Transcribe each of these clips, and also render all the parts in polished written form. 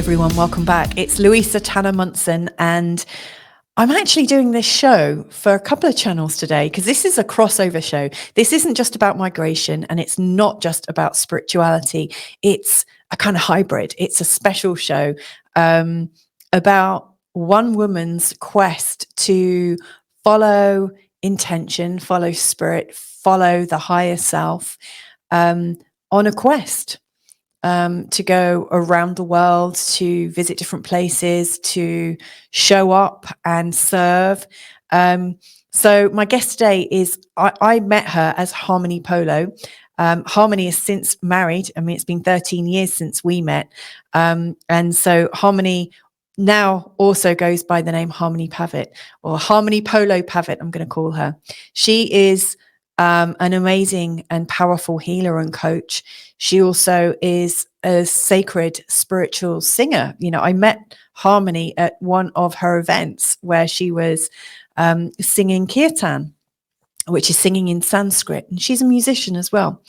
everyone, welcome back. It's Louisa Tanner Munson, and I'm actually doing this show for a couple of channels today because this is a crossover show. This isn't just about migration, and it's not just about spirituality. It's a kind of hybrid. It's a special show about one woman's quest to follow intention, follow spirit, follow the higher self on a quest. To go around the world, to visit different places, to show up and serve. So my guest today is, I met her as Harmony Polo. Harmony is since married. I mean, it's been 13 years since we met. And so Harmony now also goes by the name Harmony Pavett, or Harmony Polo Pavett, I'm going to call her. She is an amazing and powerful healer and coach. She also is a sacred spiritual singer. You know, I met Harmony at one of her events where she was singing kirtan, which is singing in Sanskrit, and she's a musician as well.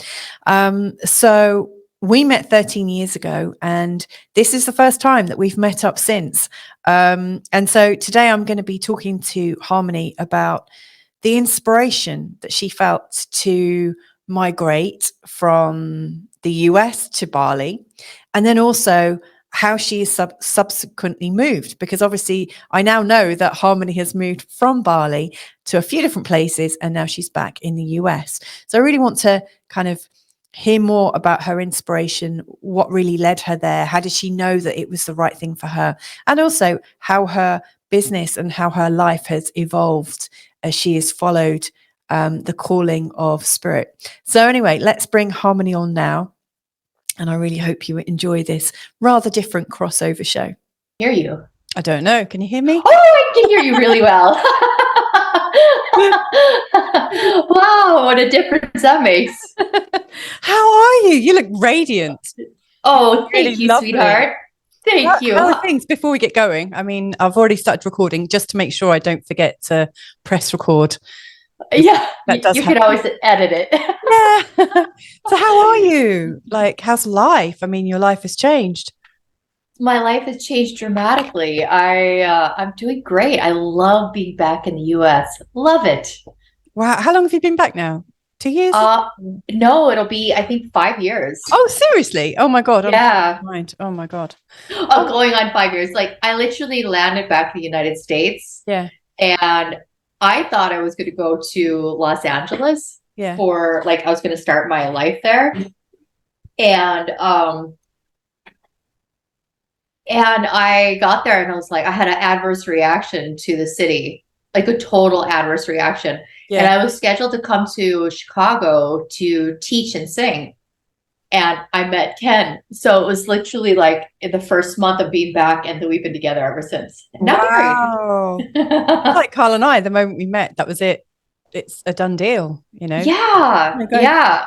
So we met 13 years ago, and this is the first time that we've met up since. And so today I'm going to be talking to Harmony about the inspiration that she felt to migrate from the US to Bali, and then also how she has subsequently moved, because obviously I now know that Harmony has moved from Bali to a few different places, and now she's back in the US. So I really want to kind of hear more about her inspiration, what really led her there, how did she know that it was the right thing for her, and also how her business and how her life has evolved as she has followed the calling of spirit. So anyway, let's bring Harmony on now. And I really hope you enjoy this rather different crossover show. Hear you? I don't know. Can you hear me? Oh, I can hear you really well. Wow, what a difference that makes. How are you? You look radiant. Oh, thank you, sweetheart. Thank you. How are things before we get going? I mean, I've already started recording just to make sure I don't forget to press record. Yeah, you can always edit it. Yeah. So how are you? Like, how's life? I mean, your life has changed. My life has changed dramatically. I'm doing great. I love being back in the US. Love it. Wow. How long have you been back now? 2 years? No, it'll be, I think, 5 years. Oh, seriously? Oh my God. Yeah. Oh my God. Oh, going on 5 years. Like, I literally landed back in the United States. Yeah. And I thought I was going to go to Los Angeles for, like, I was going to start my life there. And I got there and I was like, I had an adverse reaction to the city, like a total adverse reaction. Yeah. And I was scheduled to come to Chicago to teach and sing. And I met Ken. So it was literally like in the first month of being back, and then we've been together ever since. Wow. Like Carl and I, the moment we met, that was it. It's a done deal, you know? Yeah. Yeah.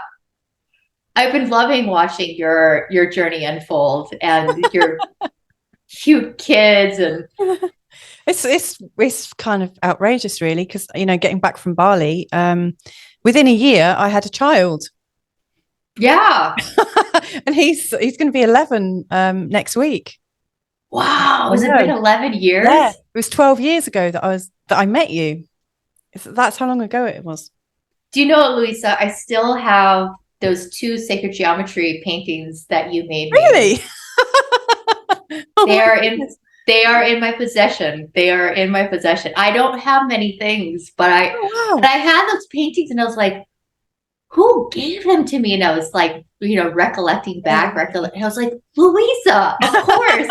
I've been loving watching your journey unfold and your cute kids, and it's kind of outrageous, really, because, you know, getting back from Bali, within a year I had a child. Yeah. And he's going to be 11 next week. Wow. Has it been 11 years? Yeah. It was 12 years ago that I met you. That's how long ago it was. Do you know, Louisa, I still have those 2 sacred geometry paintings that you made me. Really? They are in my possession. They are in my possession. I don't have many things, but I had those paintings and I was like, who gave them to me? And I was like, you know, recollecting back, and I was like, Louisa, of course.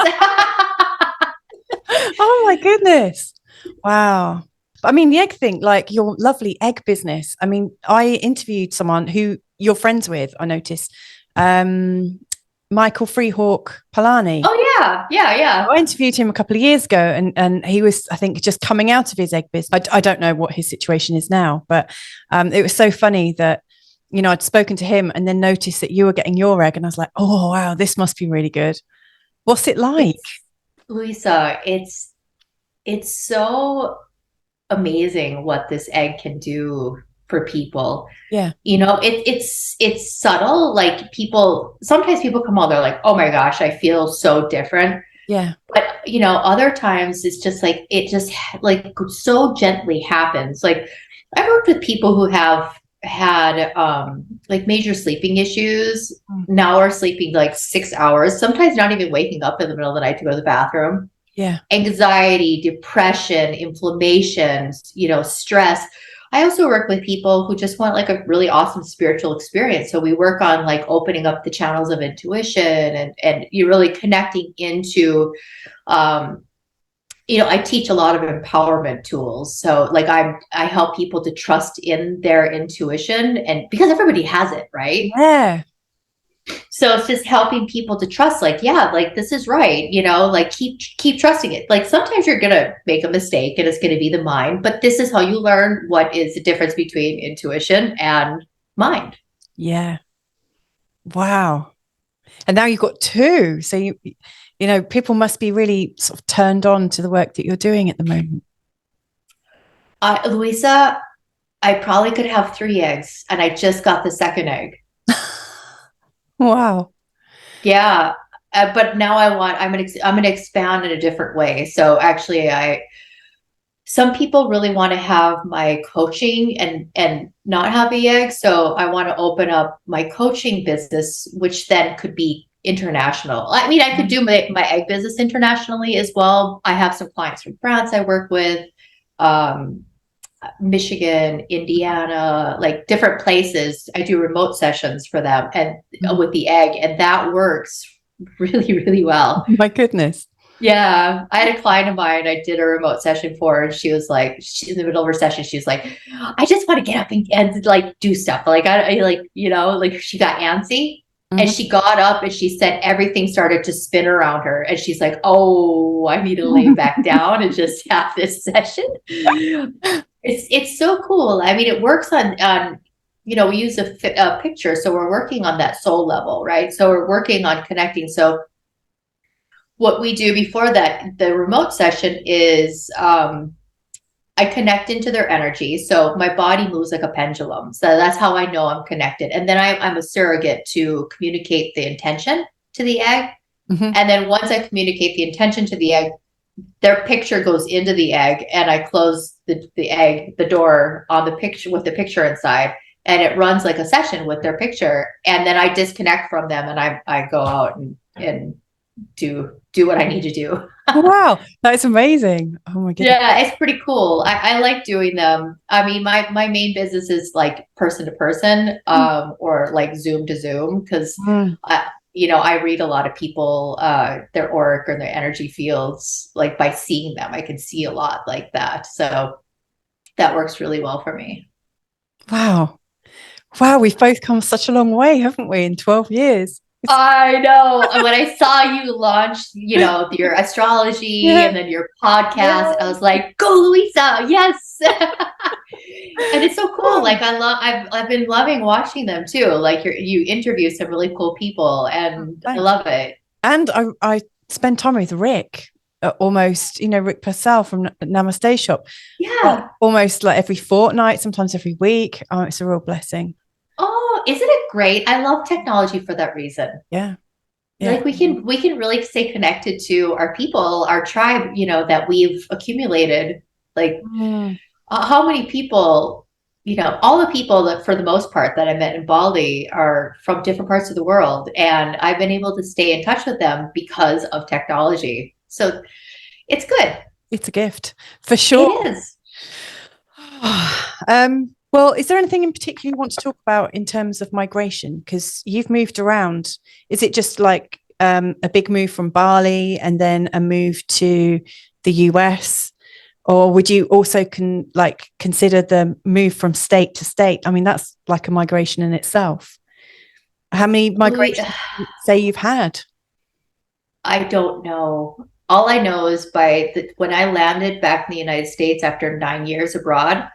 Oh my goodness. Wow. I mean, the egg thing, like your lovely egg business. I mean, I interviewed someone who you're friends with, I noticed, Michael Freehawk Palani. Oh yeah. Yeah. I interviewed him a couple of years ago, and he was, I think, just coming out of his egg business. I don't know what his situation is now, but it was so funny that, you know, I'd spoken to him and then noticed that you were getting your egg, and I was like, oh wow, this must be really good. What's it like? Louisa, it's so amazing what this egg can do for people. Yeah. You know, it's subtle. Like sometimes people come on, they're like, oh my gosh, I feel so different. Yeah. But, other times it's just like, it just like so gently happens. Like I've worked with people who have had like major sleeping issues, now are sleeping like 6 hours, sometimes not even waking up in the middle of the night to go to the bathroom. Yeah. Anxiety, depression, inflammation, stress. I also work with people who just want like a really awesome spiritual experience. So we work on like opening up the channels of intuition and you're really connecting into, I teach a lot of empowerment tools. So like I help people to trust in their intuition, and because everybody has it, right? Yeah. So it's just helping people to trust, like, yeah, like this is right, like keep trusting it. Like sometimes you're gonna make a mistake and it's gonna be the mind, but this is how you learn what is the difference between intuition and mind. Yeah. Wow. And now you've got two. So people must be really sort of turned on to the work that you're doing at the moment. Louisa, I probably could have 3 eggs, and I just got the second egg. Wow. Yeah. But now I'm gonna expand in a different way. So actually, some people really want to have my coaching and not have a egg. So I want to open up my coaching business, which then could be international. I mean, I could do my egg business internationally as well. I have some clients from France I work with, Michigan, Indiana, like different places. I do remote sessions for them and with the egg, and that works really, really well. My goodness. Yeah. I had a client of mine I did a remote session for, and she was like, in the middle of her session, she was like, I just want to get up and like do stuff. Like, I like, like she got antsy. And she got up and she said everything started to spin around her. And she's like, oh, I need to lay back down and just have this session. It's so cool. I mean, it works on we use a picture. So we're working on that soul level, right? So we're working on connecting. So what we do before that, the remote session is I connect into their energy. So my body moves like a pendulum. So that's how I know I'm connected. And then I'm a surrogate to communicate the intention to the egg. And then once I communicate the intention to the egg, their picture goes into the egg, and I close the door on the picture with the picture inside, and it runs like a session with their picture. And then I disconnect from them, and I go out and do what I need to do. Wow, that's amazing. Oh my goodness. Yeah, it's pretty cool. I like doing them. I mean, my main business is like person to person, or like Zoom to Zoom, because I read a lot of people, their auric or their energy fields, like by seeing them. I can see a lot like that. So that works really well for me. Wow. Wow, we've both come such a long way, haven't we, in 12 years? I know. When I saw you launch, your astrology and then your podcast, I was like, go Louisa, yes. And it's so cool. Like I've been loving watching them too. Like you interview some really cool people, and I love it. And I spend time with Rick, almost, Rick Purcell from Namaste Shop. Yeah. Almost like every fortnight, sometimes every week. Oh, it's a real blessing. Oh, isn't it great? I love technology for that reason. Yeah. Like we can really stay connected to our people, our tribe, that we've accumulated. Like how many people, all the people that for the most part that I met in Bali are from different parts of the world. And I've been able to stay in touch with them because of technology. So it's good. It's a gift for sure. It is. Well, is there anything in particular you want to talk about in terms of migration? Because you've moved around. Is it just like a big move from Bali and then a move to the US? Or would you also consider the move from state to state? I mean, that's like a migration in itself. How many migrations would you say you've had? I don't know. All I know is when I landed back in the United States after 9 years abroad,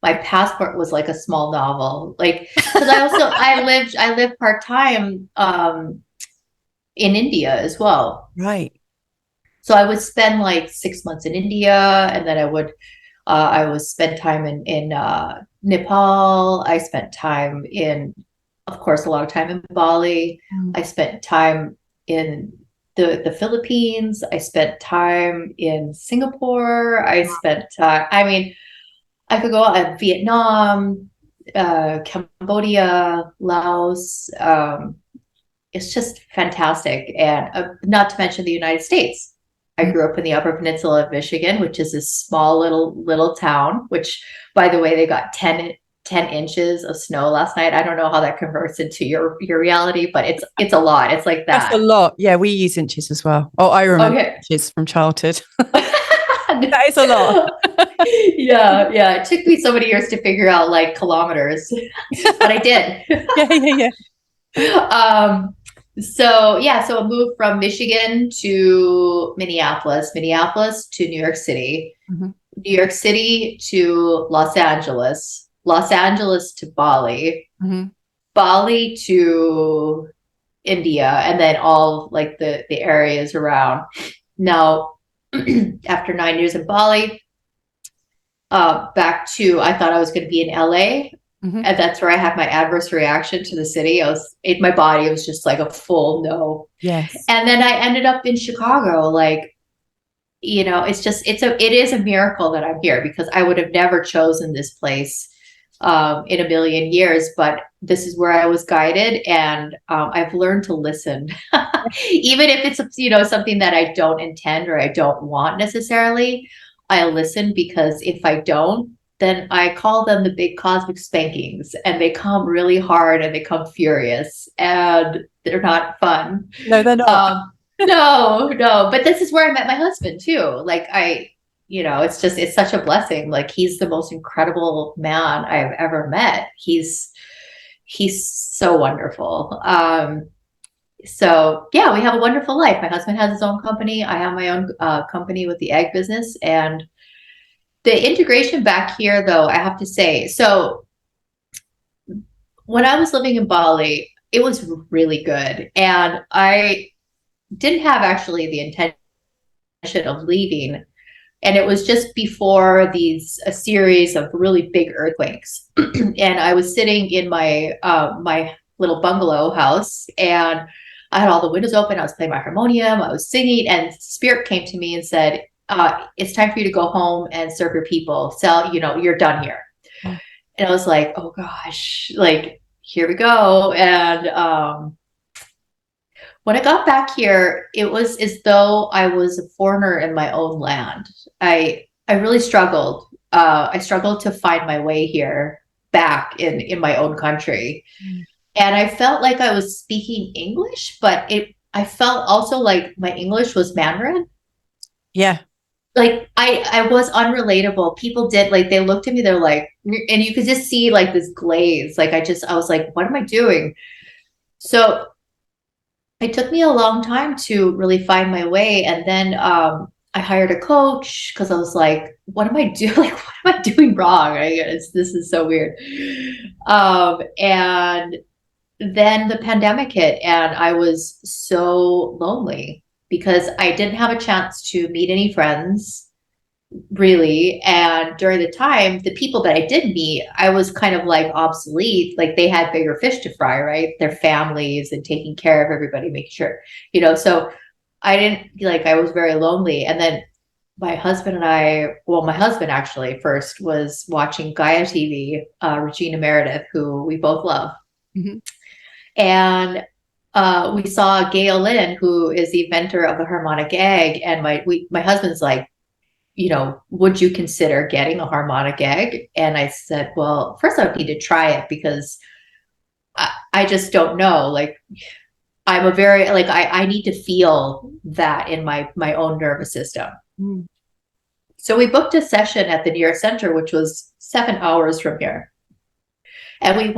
my passport was like a small novel. Like, because I lived part-time in India as well. Right. So I would spend like 6 months in India, and then I would spend time in Nepal. I spent time of course, a lot of time in Bali. I spent time in the Philippines. I spent time in Singapore. I spent time, I mean, I could go out Vietnam, Cambodia, Laos. It's just fantastic. And not to mention the United States. I grew up in the Upper Peninsula of Michigan, which is a small little town, which, by the way, they got 10 inches of snow last night. I don't know how that converts into your reality, but it's a lot. It's like that. That's a lot. Yeah, we use inches as well. Oh, I remember inches from childhood. That is a lot. Yeah. It took me so many years to figure out like kilometers, but I did. Yeah. So I moved from Michigan to Minneapolis to New York City, New York City to Los Angeles to Bali, Bali to India, and then all like the areas around. Now, after 9 years in Bali, I thought I was going to be in LA. And that's where I had my adverse reaction to the city. My body was just like a full no. Yes. And then I ended up in Chicago. Like, it is a miracle that I'm here, because I would have never chosen this place in a million years, but this is where I was guided, and I've learned to listen, even if it's, something that I don't intend or I don't want necessarily. I listen, because if I don't, then I call them the big cosmic spankings, and they come really hard and they come furious, and they're not fun. No, they're not. No. But this is where I met my husband too. Like it's such a blessing. Like, he's the most incredible man I've ever met. He's so wonderful. So yeah, we have a wonderful life. My husband has his own company. I have my own company with the egg business, and the integration back here, though, I have to say, so when I was living in Bali, it was really good. And I didn't have actually the intention of leaving. And it was just before a series of really big earthquakes. And I was sitting in my little bungalow house, and I had all the windows open. I was playing my harmonium. I was singing, and Spirit came to me and said, it's time for you to go home and serve your people. So, you're done here. And I was like, oh gosh, like, here we go. And when I got back here, it was as though I was a foreigner in my own land. I really struggled. I struggled to find my way here back in my own country. And I felt like I was speaking English, but I felt also like my English was Mandarin. Yeah. Like I was unrelatable. People they looked at me, they're like, and you could just see like this glaze. Like I was like, what am I doing? So it took me a long time to really find my way. And then I hired a coach, because I was like, what am I doing? Like, what am I doing wrong? This is so weird. And then the pandemic hit, and I was so lonely, because I didn't have a chance to meet any friends, really. And during the time, the people that I did meet, I was kind of like obsolete. Like, they had bigger fish to fry, right? Their families and taking care of everybody, making sure, so I I was very lonely. And then my husband actually first was watching Gaia TV, Regina Meredith, who we both love. And we saw Gail Lynn, who is the inventor of the harmonic egg. And my husband's like, would you consider getting a harmonic egg? And I said, well, first I would need to try it, because I just don't know. Like, I'm I need to feel that in my own nervous system. So we booked a session at the New York Center, which was 7 hours from here. And we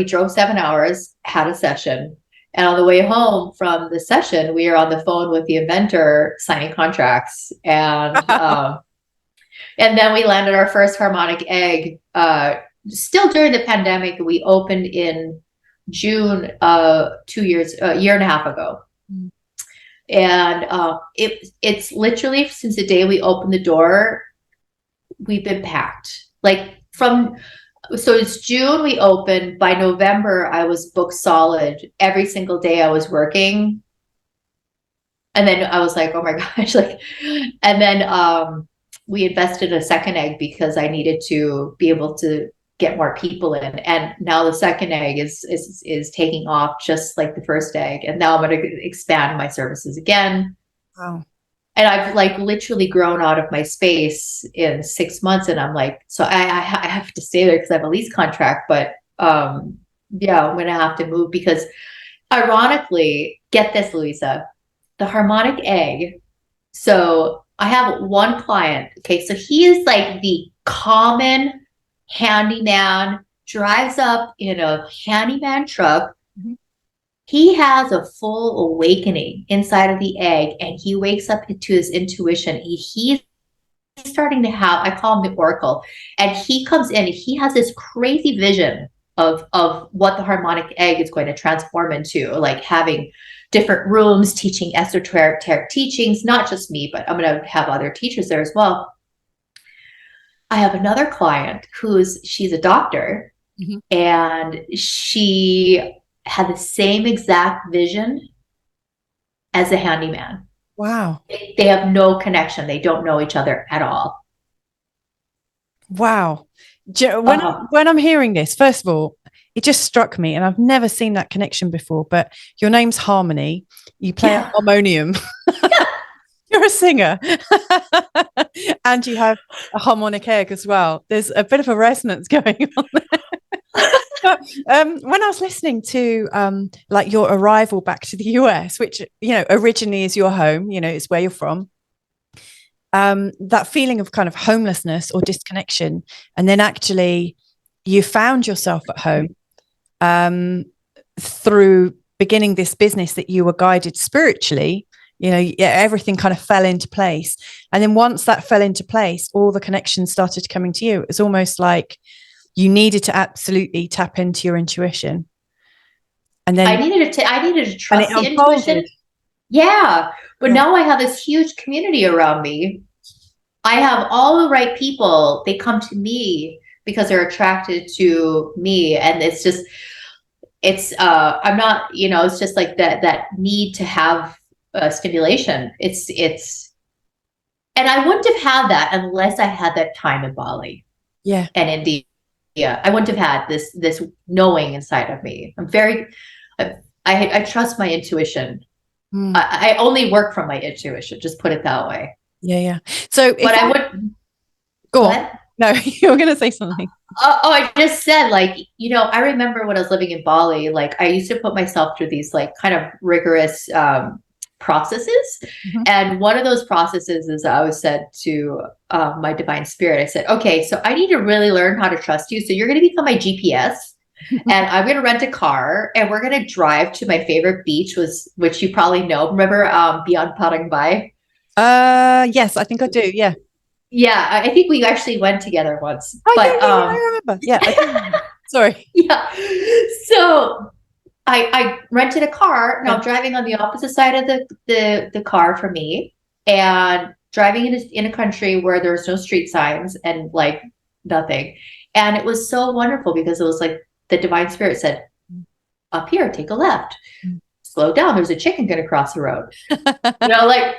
drove 7 hours, had a session. And on the way home from the session, we were on the phone with the inventor signing contracts. And and then we landed our first harmonic egg, still during the pandemic. We opened in June, a year and a half ago. And it's literally, since the day we opened the door, we've been packed. So it's June we opened. By November, I was booked solid. Every single day I was working. And then I was like, oh my gosh, like, and then we invested a second egg because I needed to be able to get more people in. And now the second egg is taking off just like the first egg. And now I'm going to expand my services again. Wow. And I've like literally grown out of my space in 6 months. And I'm like, so I have to stay there because I have a lease contract, but yeah, I'm going to have to move because ironically, get this, Louisa, the harmonic egg. So I have one client. Okay. So he is like the common handyman, drives up in a handyman truck. Mm-hmm. He has a full awakening inside of the egg and he wakes up into his intuition. He's starting to have, I call him the oracle, and he comes in and he has this crazy vision of what the harmonic egg is going to transform into, like having different rooms, teaching esoteric teachings, not just me, but I'm going to have other teachers there as well. I have another client she's a doctor, mm-hmm. and she had the same exact vision as a handyman. Wow. They have no connection. They don't know each other at all. Wow. When I'm hearing this, first of all, it just struck me, and I've never seen that connection before, but your name's Harmony. You play a harmonium. You're a singer. And you have a harmonic egg as well. There's a bit of a resonance going on there. But when I was listening to like your arrival back to the US, which, you know, originally is your home, you know, it's where you're from, that feeling of kind of homelessness or disconnection, and then actually you found yourself at home through beginning this business that you were guided spiritually, you know, everything kind of fell into place. And then once that fell into place, all the connections started coming to you. It was almost like you needed to absolutely tap into your intuition. And then I needed to trust the intuition. Yeah. But now I have this huge community around me. I have all the right people. They come to me because they're attracted to me. And I'm not, you know, it's just like that need to have stimulation. And I wouldn't have had that unless I had that time in Bali. Yeah. And India. I wouldn't have had this knowing inside of me. I trust my intuition. I only work from my intuition, just put it that way. Yeah. So but I would go on. No, you were going to say something. I just said, like, you know, I remember when I was living in Bali, like I used to put myself through these like kind of rigorous processes. Mm-hmm. And one of those processes is I always said to my divine spirit, I said, okay, so I need to really learn how to trust you. So you're going to become my GPS. And I'm going to rent a car and we're going to drive to my favorite beach, which you probably know. Remember Beyond Padangbai? Yes, I think I do. Yeah. Yeah. I think we actually went together once. I remember. Yeah. I do remember. Sorry. Yeah. So I rented a car and I'm driving on the opposite side of the car from me and driving in a country where there's no street signs and like nothing. And it was so wonderful because it was like the divine spirit said, up here, take a left, slow down. There's a chicken going to cross the road. You know, like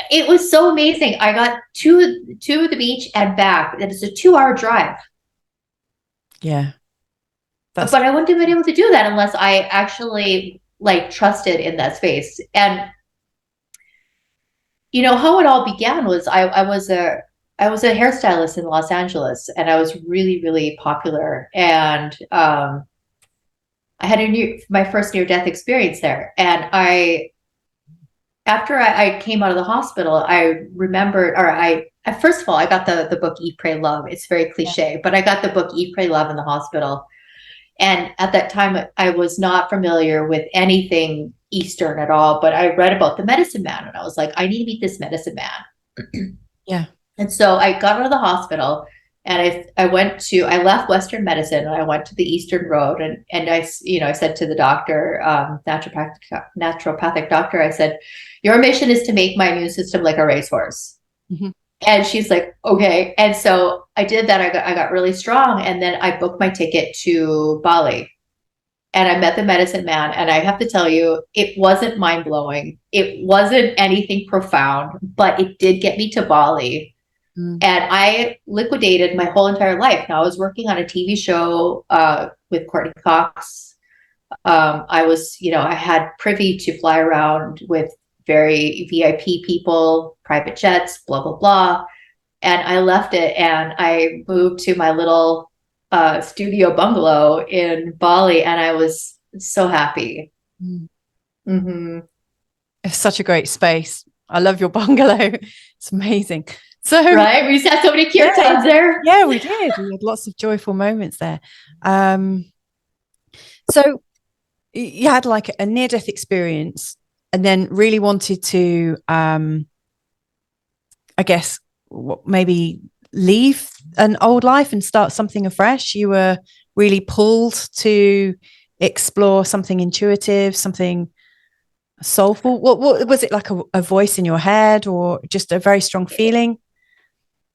it was so amazing. I got to the beach and back. And it's a 2-hour drive. Yeah. But I wouldn't have been able to do that unless I actually like trusted in that space. And you know how it all began was I was a hairstylist in Los Angeles, and I was really, really popular. And I had my first near-death experience there. And after I came out of the hospital, I remembered, first of all, I got the book Eat, Pray, Love. It's very cliche, but I got the book Eat, Pray, Love in the hospital. And at that time, I was not familiar with anything Eastern at all, but I read about the medicine man and I was like, I need to meet this medicine man. Yeah. And so I got out of the hospital and I left Western medicine and I went to the Eastern road and I said to the doctor, naturopathic doctor, I said, your mission is to make my immune system like a racehorse. Mm-hmm. And she's like, okay. And so I did that. I got really strong. And then I booked my ticket to Bali. and I met the medicine man. And I have to tell you, it wasn't mind blowing. It wasn't anything profound, but it did get me to Bali. And I liquidated my whole entire life. Now I was working on a TV show with Courtney Cox. I was, I had privy to fly around with very VIP people, private jets, blah, blah, blah. And I left it and I moved to my little studio bungalow in Bali, and I was so happy. Mm-hmm. It's such a great space. I love your bungalow. It's amazing. So right, we just had so many kirtans there. Yeah, we did. We had lots of joyful moments there. So you had like a near-death experience, and then really wanted to, I guess, maybe leave an old life and start something afresh. You were really pulled to explore something intuitive, something soulful. What was it, like a voice in your head, or just a very strong feeling?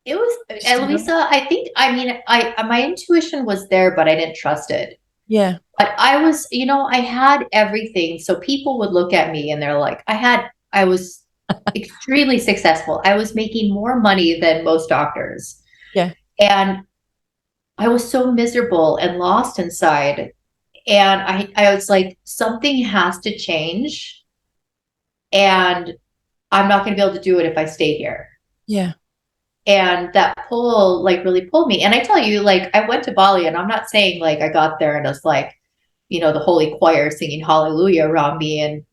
It was, and Louisa, I think, my intuition was there, but I didn't trust it. Yeah. But I was, I had everything. So people would look at me and they're like, I was extremely successful. I was making more money than most doctors. Yeah. And I was so miserable and lost inside. And I was like, something has to change. And I'm not going to be able to do it if I stay here. Yeah. And that pull really pulled me. And I tell you, I went to Bali, and I'm not saying I got there and it's like, the holy choir singing hallelujah around me and,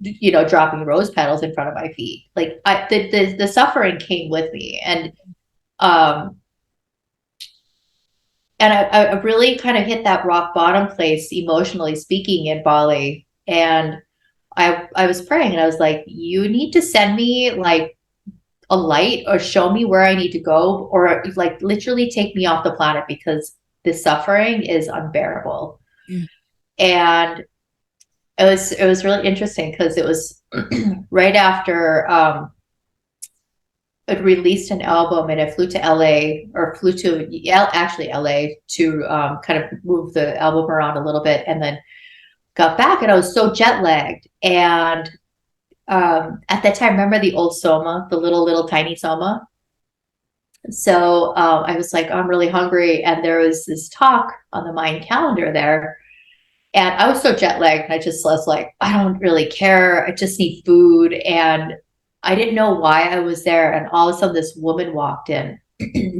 dropping rose petals in front of my feet. The suffering came with me. And I really kind of hit that rock bottom place, emotionally speaking, in Bali. And I was praying, and I was like, you need to send me a light, or show me where I need to go, or literally take me off the planet, because this suffering is unbearable. And it was really interesting, because it was right after it released an album, and I flew to LA, or flew to actually LA to kind of move the album around a little bit, and then got back, and I was so jet lagged. And at that time, remember the old Soma, the little tiny Soma? So I was like, I'm really hungry. And there was this talk on the Mayan calendar there. And I was so jet lagged. And I just was like, I don't really care. I just need food. And I didn't know why I was there. And all of a sudden, this woman walked in.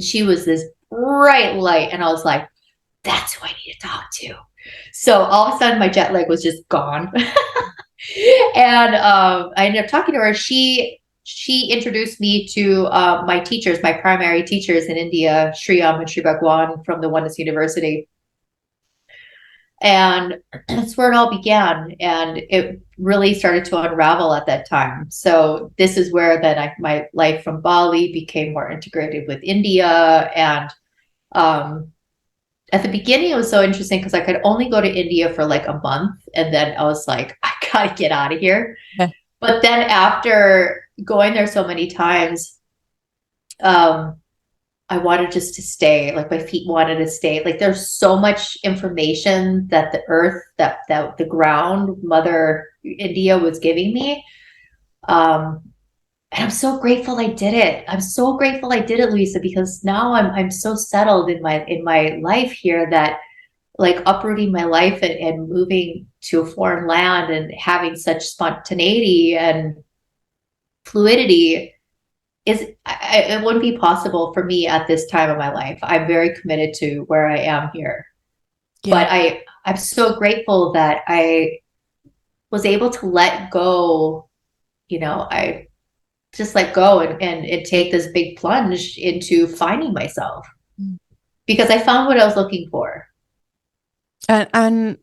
She was this bright light. And I was like, that's who I need to talk to. So all of a sudden, my jet lag was just gone. And I ended up talking to her. She introduced me to my teachers, my primary teachers in India, Sri and Sri Bhagwan from the Oneness University. And that's where it all began. And it really started to unravel at that time. So this is where then my life from Bali became more integrated with India. And at the beginning, it was so interesting, because I could only go to India for a month. And then I was like, I gotta get out of here. Yeah. But then after going there so many times, I wanted just to stay. My feet wanted to stay. There's so much information that the earth, that the ground, Mother India was giving me. And I'm so grateful I did it. I'm so grateful I did it, Louisa, because now I'm so settled in my life here that uprooting my life and moving to a foreign land and having such spontaneity and fluidity it wouldn't be possible for me at this time of my life. I'm very committed to where I am here. Yeah. But I'm so grateful that I was able to let go. I just let go and take this big plunge into finding myself, because I found what I was looking for. And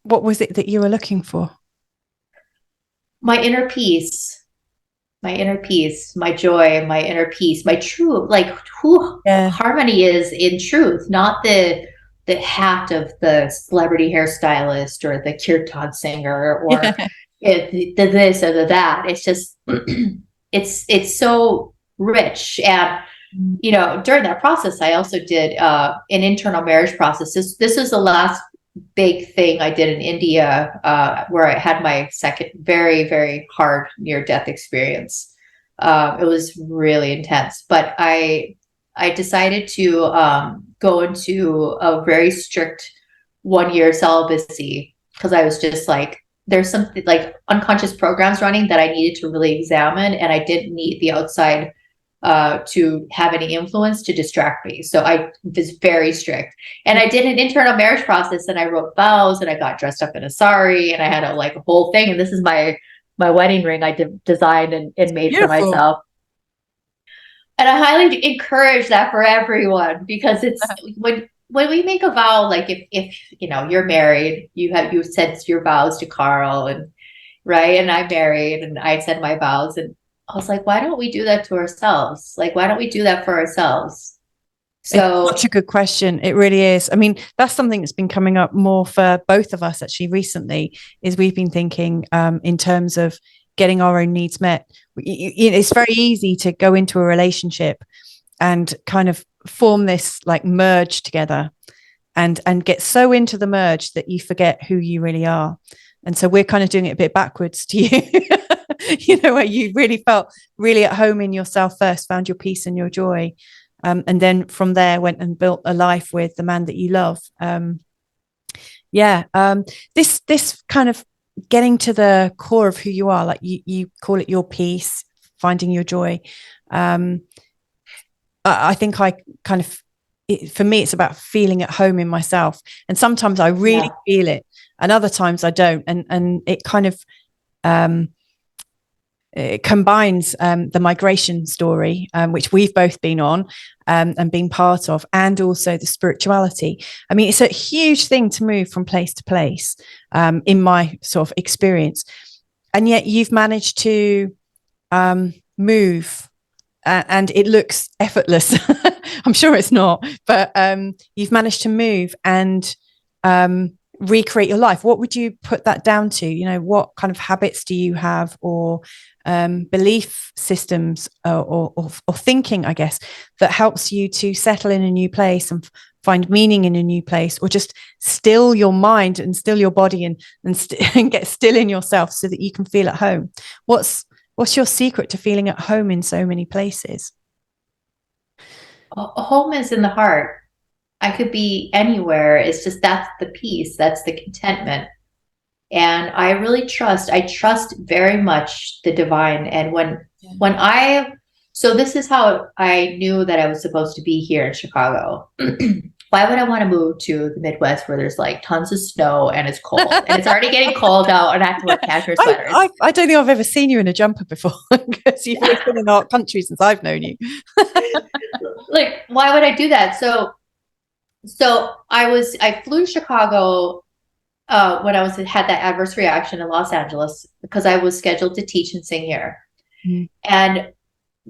what was it that you were looking for? My inner peace. My joy, my inner peace, my true, who Harmony is in truth, not the hat of the celebrity hairstylist or the kirtan singer or the this or the that. It's just, it's so rich. And, during that process, I also did an internal marriage process. This is the last big thing I did in India, where I had my second very, very hard near-death experience. It was really intense, but I decided to go into a very strict 1 year celibacy because I was just like, there's something like unconscious programs running that I needed to really examine, and I didn't need the outside to have any influence to distract me. So I was very strict. And I did an internal marriage process, and I wrote vows, and I got dressed up in a sari, and I had a whole thing. And this is my wedding ring I designed and made Beautiful. for myself. And I highly encourage that for everyone, because it's when we make a vow, like if you know you're married, you said your vows to Carl, and right, and I'm married and I said my vows, and I was like, why don't we do that to ourselves? Like, why don't we do that for ourselves? So it's such a good question. It really is. I mean, that's something that's been coming up more for both of us actually recently, is we've been thinking in terms of getting our own needs met. It's very easy to go into a relationship and kind of form this like merge together and get so into the merge that you forget who you really are. And so we're kind of doing it a bit backwards to you. You know, where you really felt really at home in yourself first, found your peace and your joy, and then from there went and built a life with the man that you love. This kind of getting to the core of who you are, like you call it your peace, finding your joy. I think I kind of, for me, it's about feeling at home in myself. And sometimes I really feel it, and other times I don't. And it kind of it combines the migration story, which we've both been on and been part of, and also the spirituality. I mean, it's a huge thing to move from place to place, in my sort of experience. And yet you've managed to move and it looks effortless. I'm sure it's not, but you've managed to move and recreate your life. What would you put that down to? You know, what kind of habits do you have, or belief systems, or thinking, I guess, that helps you to settle in a new place and find meaning in a new place, or just still your mind and still your body and get still in yourself so that you can feel at home? What's your secret to feeling at home in so many places? home is in the heart. I could be anywhere. It's just, that's the peace, that's the contentment. And I trust very much the divine. And so this is how I knew that I was supposed to be here in Chicago. Why would I want to move to the Midwest where there's like tons of snow and it's cold and it's already getting cold out and I have to wear cashmere sweaters? I don't think I've ever seen you in a jumper before, because you've always been in our country since I've known you. Like, why would I do that? So I flew to Chicago when I had that adverse reaction in Los Angeles, because I was scheduled to teach and sing here. Mm-hmm. And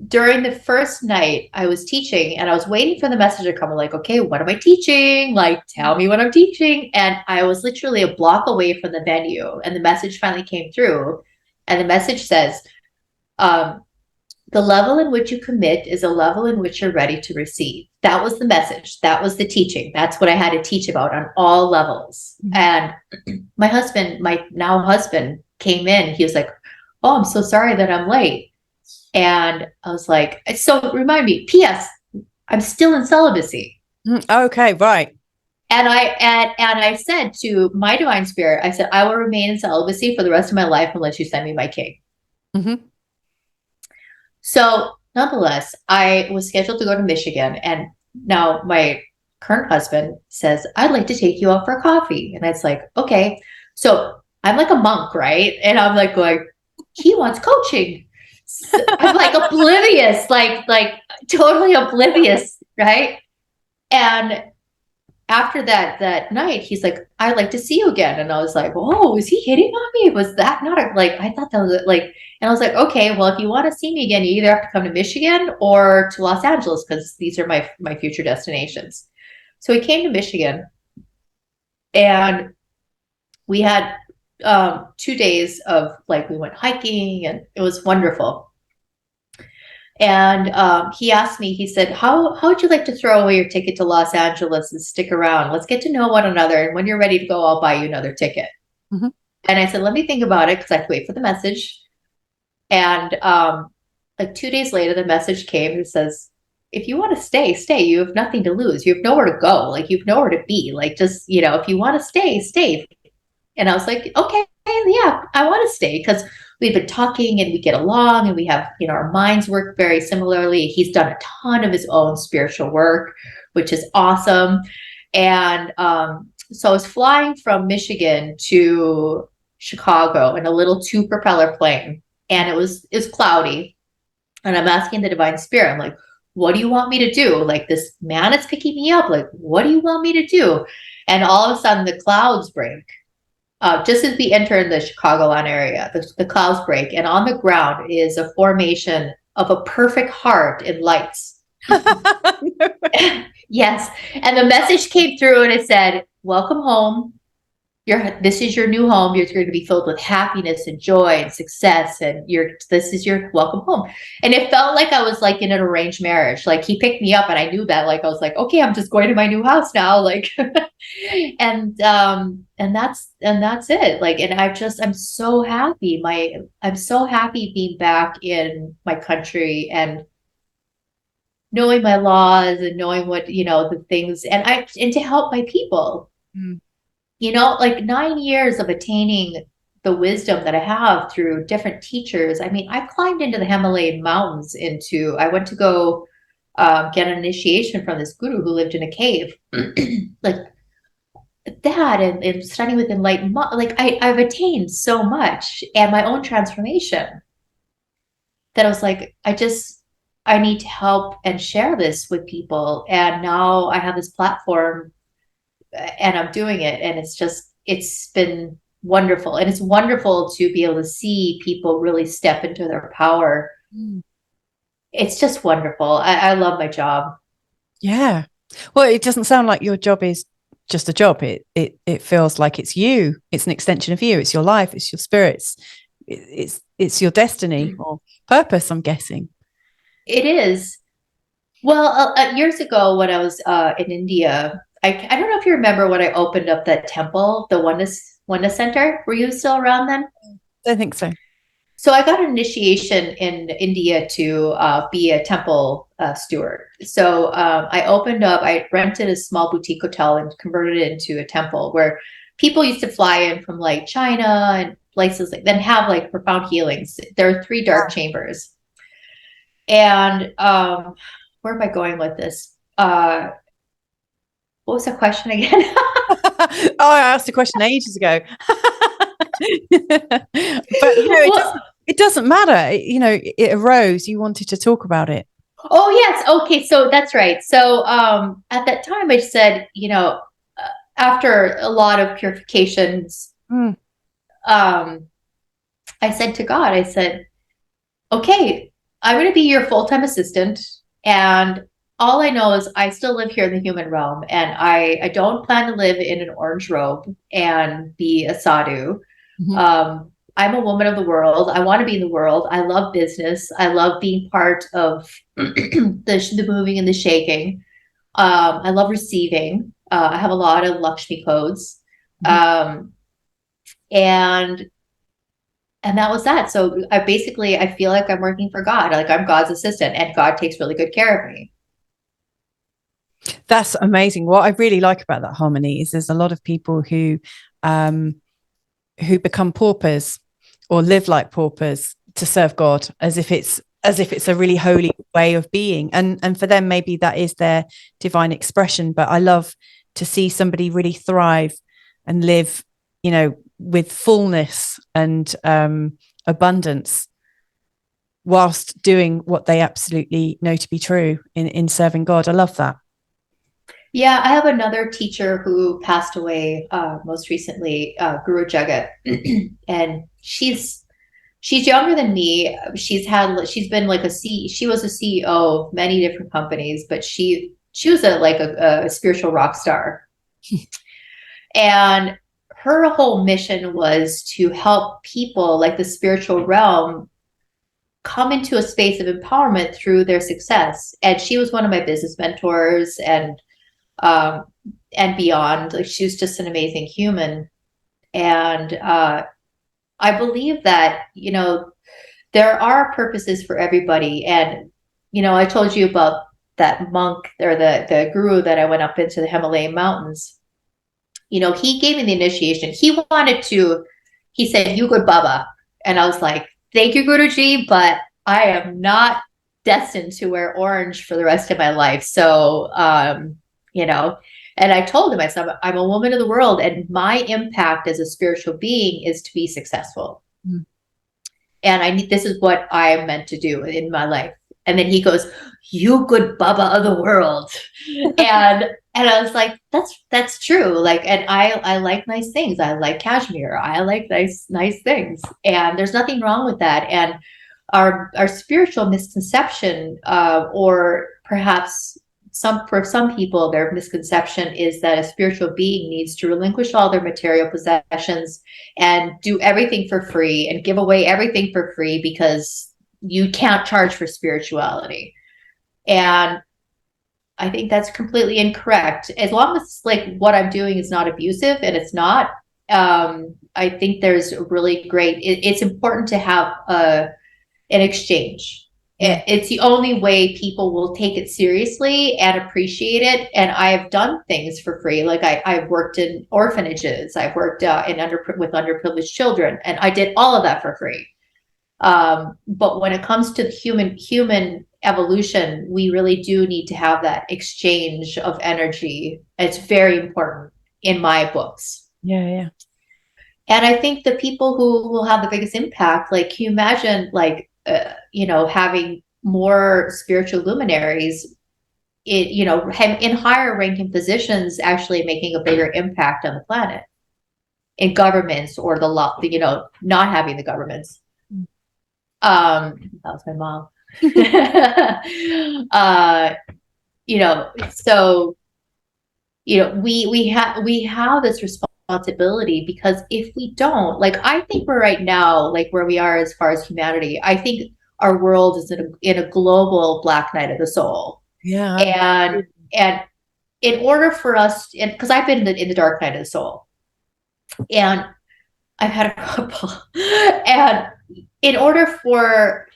during the first night I was teaching, and I was waiting for the message to come. I'm like, okay, what am I teaching? Like, tell me what I'm teaching. And I was literally a block away from the venue, and the message finally came through. And the message says, the level in which you commit is a level in which you're ready to receive. That was the message. That was the teaching. That's what I had to teach about on all levels. Mm-hmm. And my husband, my now husband, came in. He was like, oh, I'm so sorry that I'm late. And I was like, so remind me, P.S., I'm still in celibacy. Okay, right. And I said to my divine spirit, I said, I will remain in celibacy for the rest of my life unless you send me my king. Mm-hmm. So nonetheless, I was scheduled to go to Michigan. And now my current husband says, I'd like to take you out for coffee. And it's like, okay. So I'm like a monk, right? And I'm like going, he wants coaching. So I'm like oblivious, like totally oblivious, right? And after that night, he's like, I'd like to see you again. And I was like, oh, is he hitting on me? Was that not I thought that was like, and I was like, okay, well, if you want to see me again, you either have to come to Michigan or to Los Angeles, because these are my future destinations. So he came to Michigan, and we had 2 days of we went hiking, and it was wonderful. And he asked me, he said, how would you like to throw away your ticket to Los Angeles and stick around? Let's get to know one another. And when you're ready to go, I'll buy you another ticket. Mhm. And I said, let me think about it, because I have to wait for the message. And like 2 days later, the message came that says, if you want to stay, stay. You have nothing to lose. You have nowhere to go. Like, you have nowhere to be. Like, just, if you want to stay, stay. And I was like, okay, yeah, I want to stay, because we've been talking and we get along, and we have, our minds work very similarly. He's done a ton of his own spiritual work, which is awesome. And so I was flying from Michigan to Chicago in a little 2 propeller plane, and it was cloudy. And I'm asking the divine spirit, I'm like, what do you want me to do? Like, this man is picking me up. Like, what do you want me to do? And all of a sudden the clouds break. Just as we enter the Chicagoland area, the clouds break, and on the ground is a formation of a perfect heart in lights. Yes. And the message came through, and it said, welcome home. This is your new home. You're going to be filled with happiness and joy and success. And this is your welcome home. And it felt like I was like in an arranged marriage. Like, he picked me up, and I knew that, like, I was like, okay, I'm just going to my new house now. Like, and that's it. Like, and I'm so happy. I'm so happy being back in my country and knowing my laws and knowing what, the things, and to help my people. Mm. Like 9 years of attaining the wisdom that I have through different teachers. I mean, I climbed into the Himalayan mountains I went to go get an initiation from this guru who lived in a cave. Like that, and studying with enlightened, like I've attained so much, and my own transformation, that I was like, I need to help and share this with people. And now I have this platform, and I'm doing it, and it's been wonderful. And it's wonderful to be able to see people really step into their power. It's just wonderful. I love my job. Yeah. Well, it doesn't sound like your job is just a job. It feels like it's you. It's an extension of you. It's your life. It's your spirits. It's your destiny or purpose, I'm guessing. It is. Well, years ago when I was in India, I don't know if you remember when I opened up that temple, the Oneness Center. Were you still around then? I think so. So I got an initiation in India to be a temple steward. So I rented a small boutique hotel and converted it into a temple where people used to fly in from like China and places, like, then have like profound healings. There are 3 dark chambers. And where am I going with this? What was the question again? Oh, I asked a question ages ago. But it doesn't matter. It arose. You wanted to talk about it. Oh, yes. Okay. So that's right. So at that time I said, after a lot of purifications, I said to God, I said, okay, I'm going to be your full-time assistant. And all I know is I still live here in the human realm, and I don't plan to live in an orange robe and be a sadhu. I'm a woman of the world. I want to be in the world. I love business. I love being part of the moving and the shaking. I love receiving. I have a lot of Lakshmi codes. And that was that. So I feel like I'm working for God. Like, I'm God's assistant, and God takes really good care of me. That's amazing. What I really like about that, Harmony, is there's a lot of people who become paupers or live like paupers to serve God, as if it's a really holy way of being. And for them, maybe that is their divine expression. But I love to see somebody really thrive and live, with fullness and abundance, whilst doing what they absolutely know to be true in serving God. I love that. Yeah, I have another teacher who passed away most recently, Guru Jagat, and she's younger than me. She's been like she was a CEO of many different companies, but she was a spiritual rock star. And her whole mission was to help people, like the spiritual realm, come into a space of empowerment through their success. And she was one of my business mentors, and beyond. Like, she was just an amazing human. And I believe that, there are purposes for everybody. And, I told you about that monk, or the guru that I went up into the Himalayan mountains. He gave me the initiation. He said, "You good Baba." And I was like, "Thank you, Guruji, but I am not destined to wear orange for the rest of my life." So, and I told him, I said, "I'm a woman of the world, and my impact as a spiritual being is to be successful. Mm. And this is what I am meant to do in my life." And then he goes, "You good Baba of the world." And I was like, that's true. Like, and I like nice things. I like cashmere. I like nice things. And there's nothing wrong with that. And our spiritual misconception, or perhaps for some people, their misconception is that a spiritual being needs to relinquish all their material possessions and do everything for free and give away everything for free, because you can't charge for spirituality. And I think that's completely incorrect. As long as, like, what I'm doing is not abusive, and it's not, I think there's a really great, it's important to have an exchange. It's the only way people will take it seriously and appreciate it. And I've done things for free. Like, I've worked in orphanages. I've worked with underprivileged children, and I did all of that for free. But when it comes to human evolution, we really do need to have that exchange of energy. It's very important in my books. Yeah. And I think the people who will have the biggest impact, like, can you imagine, like, having more spiritual luminaries, in higher ranking positions, actually making a bigger impact on the planet, in governments, or not having the governments. That was my mom. So, we have this responsibility, because if we don't, like, I think we're right now, like, where we are as far as humanity, I think our world is in a global black night of the soul. Yeah. And in order for us, because I've been in the dark night of the soul, and I've had a couple, and in order for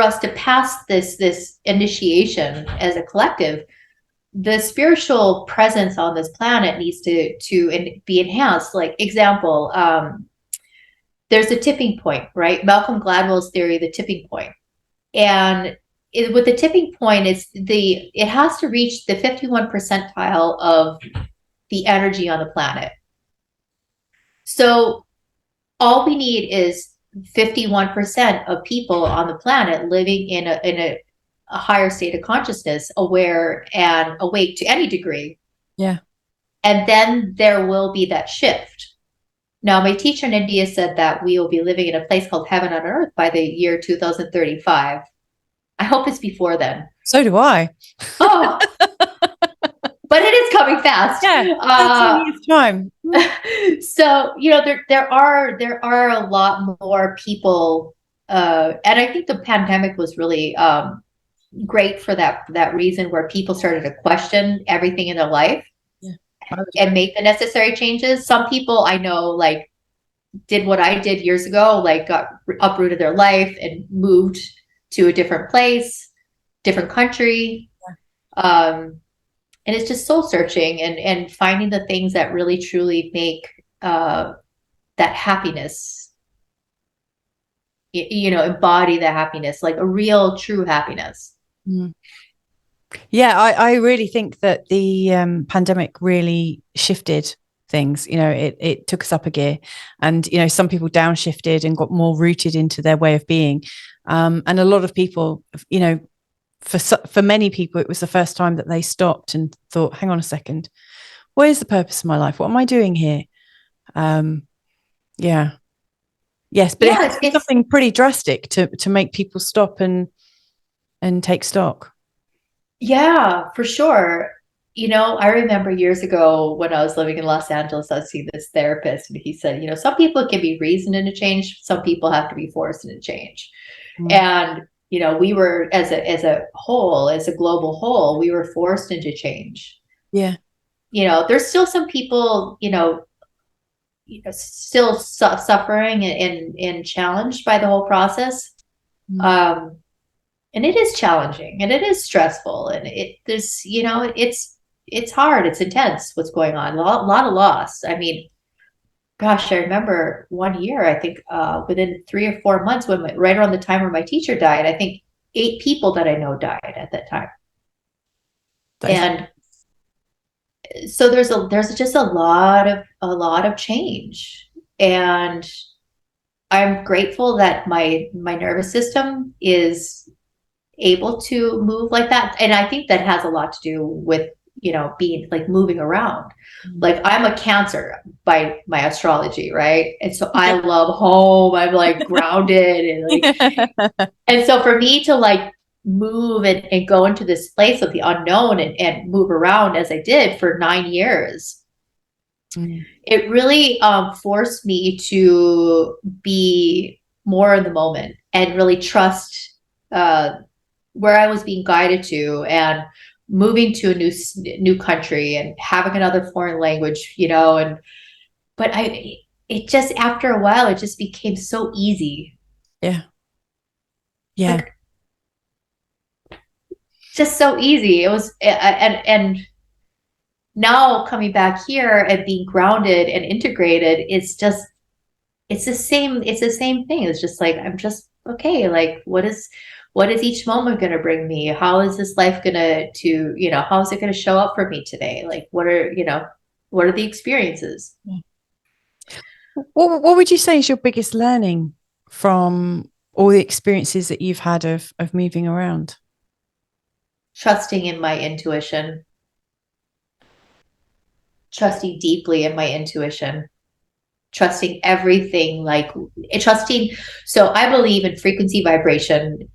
us to pass this initiation as a collective, the spiritual presence on this planet needs to be enhanced. Like, example, there's a tipping point, right? Malcolm Gladwell's theory, the tipping point. And with the tipping point, it has to reach the 51 percentile of the energy on the planet. So all we need is 51% of people on the planet living in a higher state of consciousness, aware and awake to any degree. Yeah. And then there will be that shift. Now, my teacher in India said that we will be living in a place called heaven on earth by the year 2035. I hope it's before then. So do I. Oh, but it is coming fast. Yeah, that's time. So, there are a lot more people, and I think the pandemic was really great for that reason, where people started to question everything in their life, and make the necessary changes. Some people I know, like, did what I did years ago, like, got uprooted their life and moved to a different place, different country. And it's just soul searching and finding the things that really truly make that happiness, embody the happiness, like a real, true happiness. Mm. Yeah, I really think that the pandemic really shifted things. It took us up a gear, and some people downshifted and got more rooted into their way of being, and a lot of people, for many people, it was the first time that they stopped and thought, hang on a second, what is the purpose of my life? What am I doing here? Yes, but it's something pretty drastic to make people stop and take stock. Yeah, for sure. I remember years ago when I was living in Los Angeles, I was seeing this therapist, and he said, some people can be reasoned into change, some people have to be forced into change. And we were, as a whole, as a global whole, we were forced into change. Yeah. There's still some people, still suffering and challenged by the whole process. And it is challenging and it is stressful, and it's hard. It's intense what's going on. A lot of loss. I mean, gosh, I remember one year, I think within 3 or 4 months, right around the time where my teacher died, I think 8 people that I know died at that time. And so there's just a lot of change, and I'm grateful that my nervous system is able to move like that. And I think that has a lot to do with being like moving around. Like, I'm a Cancer by my astrology, right? And so I love home. I'm like grounded, and and so for me to like move and go into this place of the unknown and move around as I did for 9 years, it really forced me to be more in the moment and really trust where I was being guided to, and moving to a new country and having another foreign language, but it just, after a while, it just became so easy. Yeah. Like, just so easy. It was, and now coming back here and being grounded and integrated, it's the same thing. It's just like, I'm just okay. Like, what is each moment going to bring me? How is this life going to, how is it going to show up for me today? Like, what are the experiences? What would you say is your biggest learning from all the experiences that you've had of moving around? Trusting in my intuition. Trusting deeply in my intuition. Trusting everything, so I believe in frequency vibration.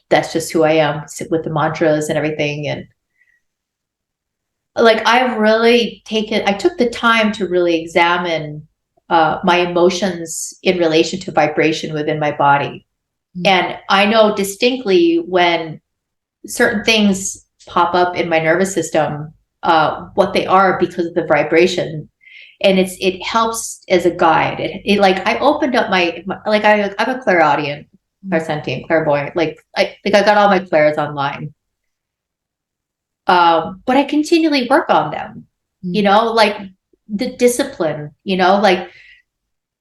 That's just who I am, with the mantras and everything. And like, I took the time to really examine my emotions in relation to vibration within my body. And I know distinctly when certain things pop up in my nervous system, what they are, because of the vibration. And it helps as a guide. It like, I opened up I'm a clairaudient, clairsentient, clairvoyant. Like, I got all my clairs online. But I continually work on them, like the discipline, like,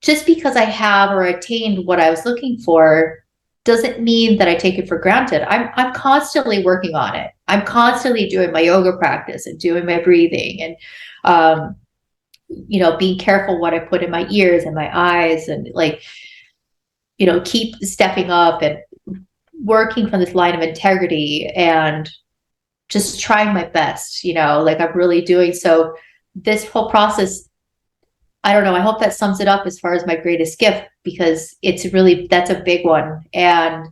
just because I have or attained what I was looking for doesn't mean that I take it for granted. I'm constantly working on it. I'm constantly doing my yoga practice and doing my breathing, and being careful what I put in my ears and my eyes, and like, keep stepping up and working from this line of integrity, and just trying my best, like I'm really doing. So this whole process, I don't know, I hope that sums it up as far as my greatest gift, because that's a big one. And,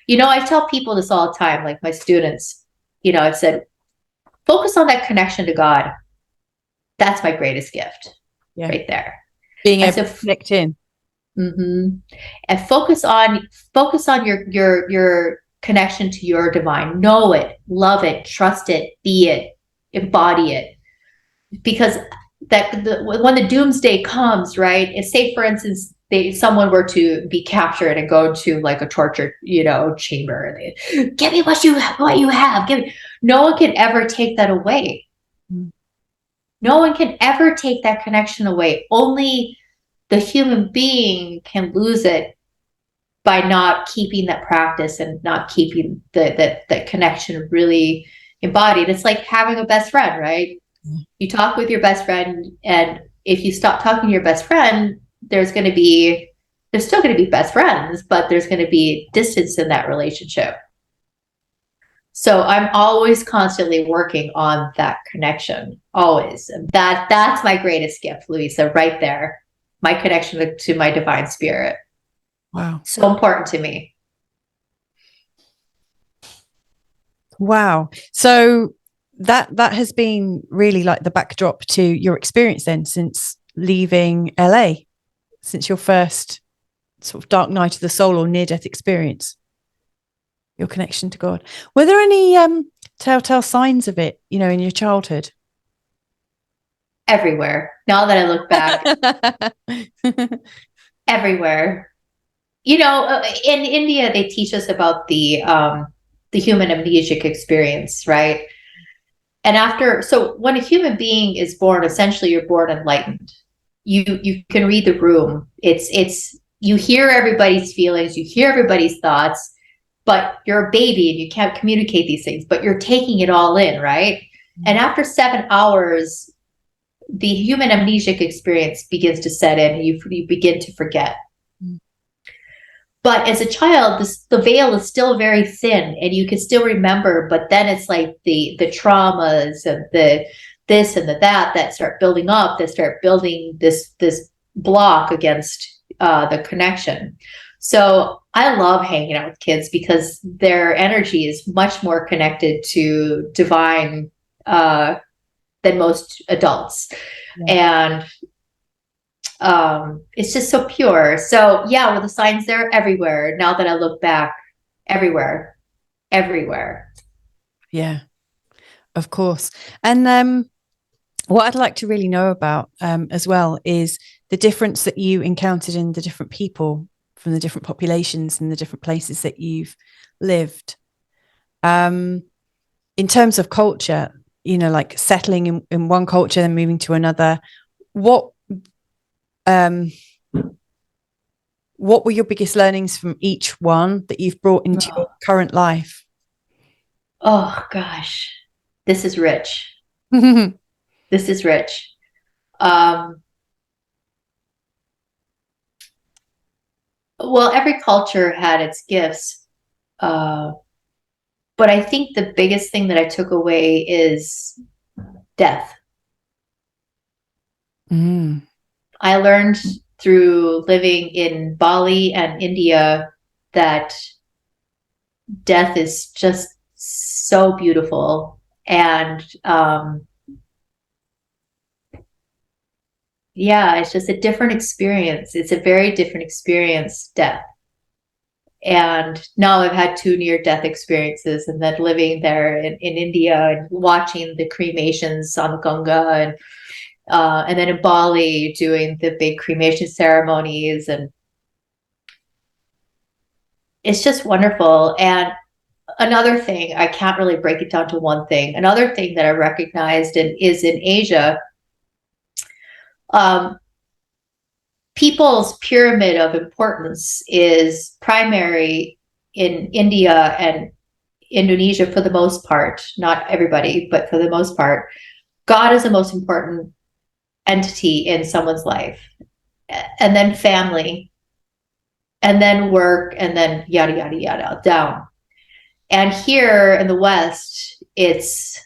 I tell people this all the time, like my students, I've said, focus on that connection to God. That's my greatest gift, right there. Being able to connect in. And focus on your connection to your divine. Know it, love it, trust it, be it, embody it. Because when the doomsday comes, right? If, say, for instance, someone were to be captured and go to like a torture, chamber, and they, give me what you have. No one can ever take that away. No one can ever take that connection away. Only the human being can lose it by not keeping that practice and not keeping that connection really embodied. It's like having a best friend, right? You talk with your best friend, and if you stop talking to your best friend, there's still going to be best friends, but there's going to be distance in that relationship. So I'm always constantly working on that connection, always. And that's my greatest gift, Louisa, right there. My connection to my divine spirit. Wow. So important to me. Wow. So that has been really like the backdrop to your experience then since leaving LA, since your first sort of dark night of the soul or near death experience, your connection to God. Were there any telltale signs of it, you know, in your childhood? Everywhere. Now that I look back, everywhere. You know, in India, they teach us about the human amnesic experience, right? And so when a human being is born, essentially you're born enlightened. You can read the room. It's you hear everybody's feelings, you hear everybody's thoughts, but you're a baby and you can't communicate these things, but you're taking it all in, right? And after 7 hours, the human amnesic experience begins to set in and you begin to forget. But as a child, the veil is still very thin and you can still remember, but then it's like the traumas and the this and the that start building up, that start building this block against the connection. So I love hanging out with kids because their energy is much more connected to divine than most adults. Yeah. And it's just so pure. So yeah, well, the signs there everywhere. Now that I look back, everywhere. Yeah, of course. And what I'd like to really know about as well is the difference that you encountered in the different people from the different populations and the different places that you've lived. In terms of culture, you know, like settling in one culture and moving to another, what were your biggest learnings from each one that you've brought into your current life? Oh gosh, this is rich. This is rich. Well, every culture had its gifts. But I think the biggest thing that I took away is death. I learned through living in Bali and India that death is just so beautiful. And yeah, it's just a different experience. It's a very different experience, death. And now I've had 2 near-death experiences, and then living there in India and watching the cremations on the Ganga, and then in Bali doing the big cremation ceremonies, and it's just wonderful. And another thing, I can't really break it down to one thing. Another thing that I recognized is in Asia, people's pyramid of importance is primary in India and Indonesia for the most part, not everybody, but for the most part. God is the most important entity in someone's life, and then family, and then work, and then yada, yada, yada, down. And here in the West, it's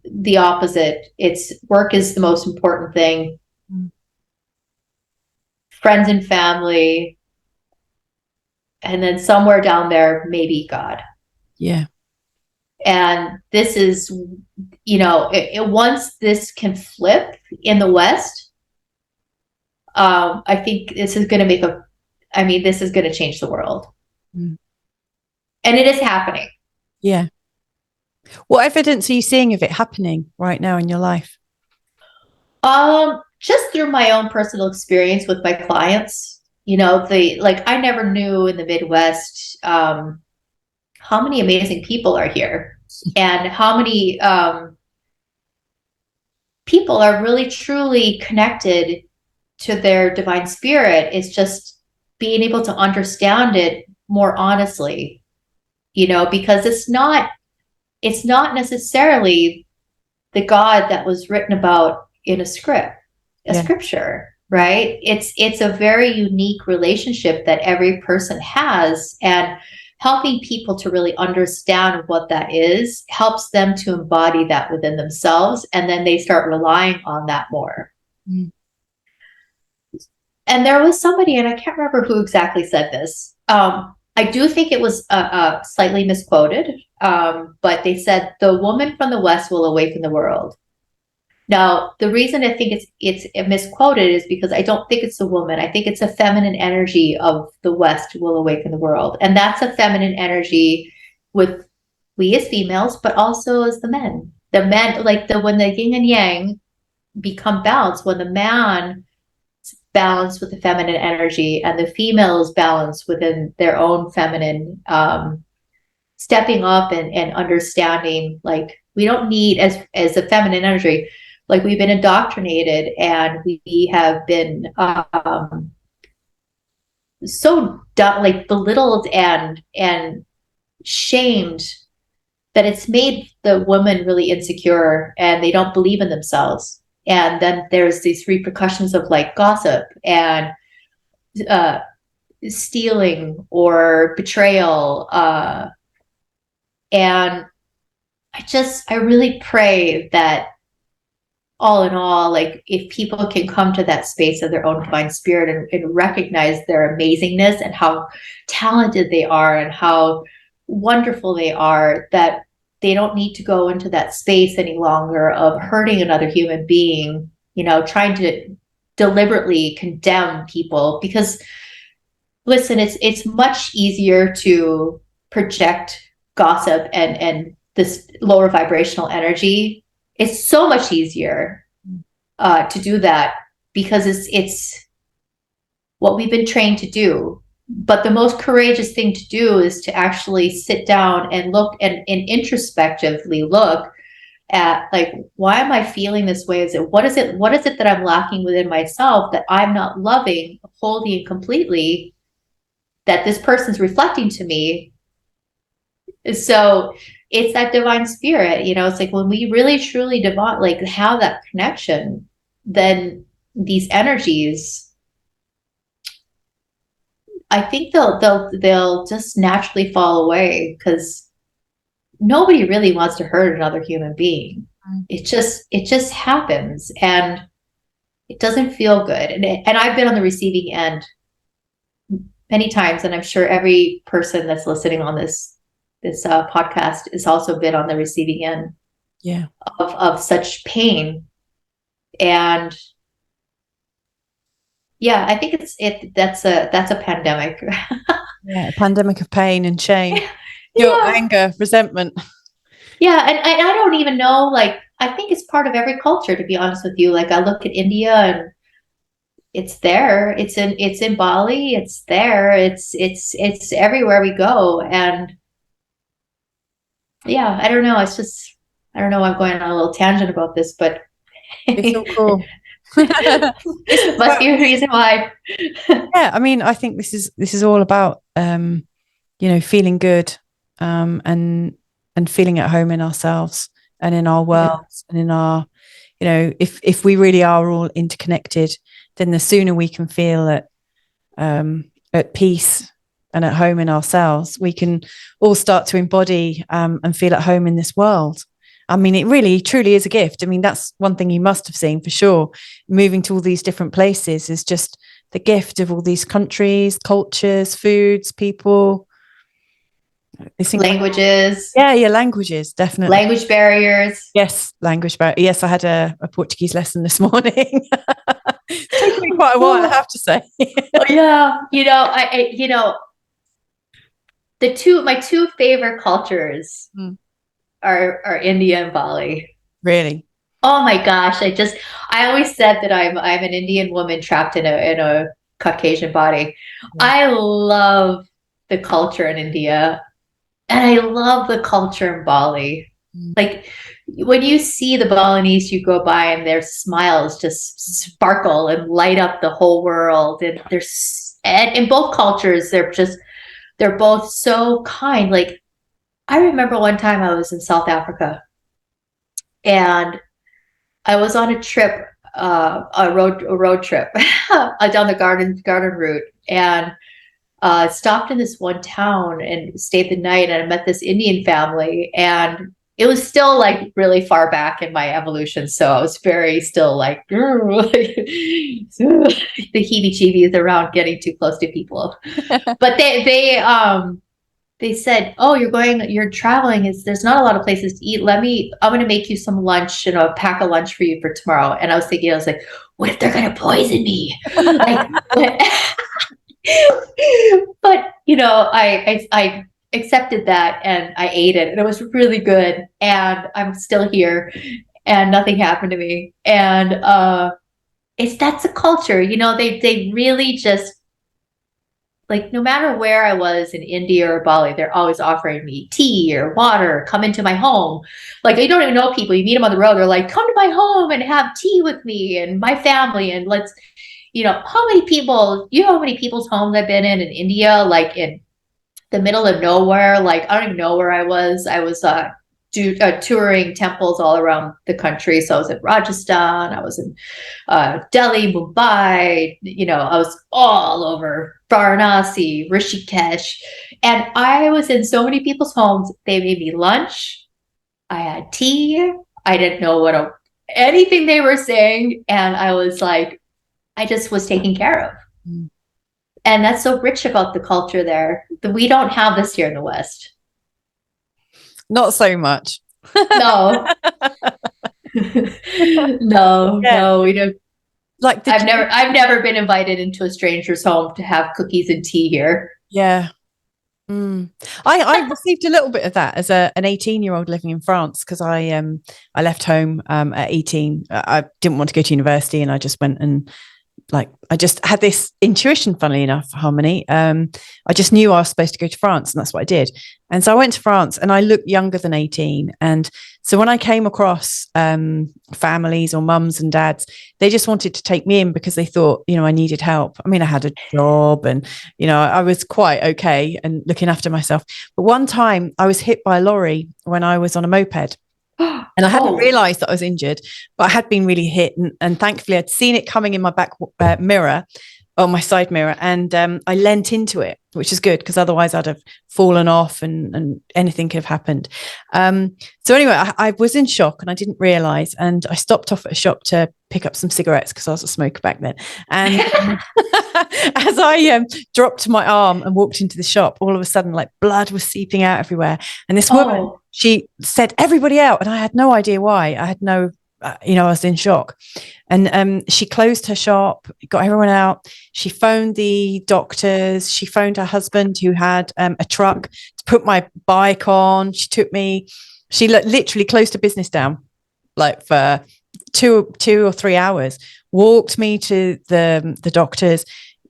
the opposite. It's work is the most important thing. Friends and family, and then somewhere down there, maybe God. Yeah. And this is, you know, once this can flip in the West, I think this is going to this is going to change the world. And it is happening. Yeah. What evidence are you seeing of it happening right now in your life? Just through my own personal experience with my clients, you know, I never knew in the Midwest, how many amazing people are here and how many, people are really truly connected to their divine spirit. It's just being able to understand it more honestly, you know, because it's not necessarily the God that was written about in a scripture, right? It's a very unique relationship that every person has, and helping people to really understand what that is helps them to embody that within themselves, and then they start relying on that more. And there was somebody, and I can't remember who exactly said this. I do think it was slightly misquoted. but they said the woman from the West will awaken the world. Now, the reason I think it's misquoted is because I don't think it's a woman. I think it's a feminine energy of the West will awaken the world. And that's a feminine energy with we as females, but also as the men. The men, like when the yin and yang become balanced, when the man balance with the feminine energy and the female is balanced within their own feminine, stepping up and understanding, like we don't need as a feminine energy, like we've been indoctrinated and we have been so like belittled and shamed that it's made the woman really insecure and they don't believe in themselves. And then there's these repercussions of like gossip and stealing or betrayal. And I really pray that all in all, like if people can come to that space of their own divine spirit and recognize their amazingness and how talented they are and how wonderful they are, that they don't need to go into that space any longer of hurting another human being, trying to deliberately condemn people. Because listen, it's much easier to project gossip and this lower vibrational energy. It's so much easier to do that because it's what we've been trained to do. But the most courageous thing to do is to actually sit down and look and introspectively look at, like, why am I feeling this way? What is it that I'm lacking within myself that I'm not loving wholly and completely, that this person's reflecting to me? So it's that divine spirit, it's like when we really truly like have that connection, then these energies, I think they'll just naturally fall away, because nobody really wants to hurt another human being. It just happens, and it doesn't feel good. And I've been on the receiving end many times, and I'm sure every person that's listening on this podcast has also been on the receiving end, of such pain. And yeah, I think that's a pandemic. Yeah, a pandemic of pain and shame, guilt, anger, resentment. Yeah, and I don't even know, like, I think it's part of every culture, to be honest with you. Like, I look at India and it's there. It's in Bali. It's there. It's everywhere we go. And yeah, I don't know. It's just, I don't know. I'm going on a little tangent about this, but it's so cool. Must be a reason why. Yeah, I mean, I think this is all about feeling good, and feeling at home in ourselves and in our worlds, and in our, if we really are all interconnected, then the sooner we can feel at peace and at home in ourselves, we can all start to embody and feel at home in this world. I mean, it really, truly is a gift. I mean, that's one thing you must have seen for sure. Moving to all these different places is just the gift of all these countries, cultures, foods, people. Languages. Yeah, languages, definitely. Language barriers. Yes, language barriers. Yes, I had a Portuguese lesson this morning. It's taken me quite a while, I have to say. Yeah, my two favorite cultures are India and Bali. Really? Oh my gosh! I always said that I'm an Indian woman trapped in a Caucasian body. I love the culture in India, and I love the culture in Bali. Like, when you see the Balinese, you go by and their smiles just sparkle and light up the whole world. And in both cultures, they're both so kind. Like, I remember one time I was in South Africa, and I was on a trip, a road trip down the garden route, and stopped in this one town and stayed the night. And I met this Indian family, and it was still like really far back in my evolution, so I was very still like the heebie-jeebies around getting too close to people. But they said, "Oh, you're traveling. There's not a lot of places to eat. I'm going to make you some lunch and I'll pack a lunch for you for tomorrow." And I was like, what if they're going to poison me? Like, but I accepted that and I ate it and it was really good. And I'm still here and nothing happened to me. And, that's a culture, they really just, like, no matter where I was in India or Bali, they're always offering me tea or water, come into my home. Like, you don't even know people. You meet them on the road. They're like, come to my home and have tea with me and my family. And let's, how many people's homes I've been in India, like in the middle of nowhere. Like, I don't even know where I was. I was touring temples all around the country. So I was in Rajasthan, I was in Delhi, Mumbai, I was all over Varanasi, Rishikesh. And I was in so many people's homes. They made me lunch. I had tea. I didn't know anything they were saying. And I was like, I just was taken care of. Mm. And that's so rich about the culture there. We don't have this here in the West. Not so much. No. No, we don't. Like, I've never been invited into a stranger's home to have cookies and tea here. Yeah. I received a little bit of that as an 18-year-old living in France, because I left home at 18. I didn't want to go to university, and I just went and, like, I just had this intuition, funnily enough, Harmony. I just knew I was supposed to go to France, and that's what I did. And so I went to France, and I looked younger than 18. And so when I came across families or mums and dads, they just wanted to take me in because they thought, I needed help. I mean, I had a job and, I was quite okay and looking after myself. But one time I was hit by a lorry when I was on a moped. And I hadn't realized that I was injured, but I had been really hit. And thankfully, I'd seen it coming in my back mirror, or my side mirror. And I leant into it, which is good, because otherwise I'd have fallen off and anything could have happened. So anyway, I was in shock and I didn't realize. And I stopped off at a shop to pick up some cigarettes, because I was a smoker back then. And as I dropped my arm and walked into the shop, all of a sudden, like, blood was seeping out everywhere. And this woman, she said, "Everybody out." And I had no idea why. I had no, I was in shock. And she closed her shop, got everyone out. She phoned the doctors. She phoned her husband, who had a truck, to put my bike on. She literally closed her business down, like, for 2 or 3 hours, walked me to the doctors,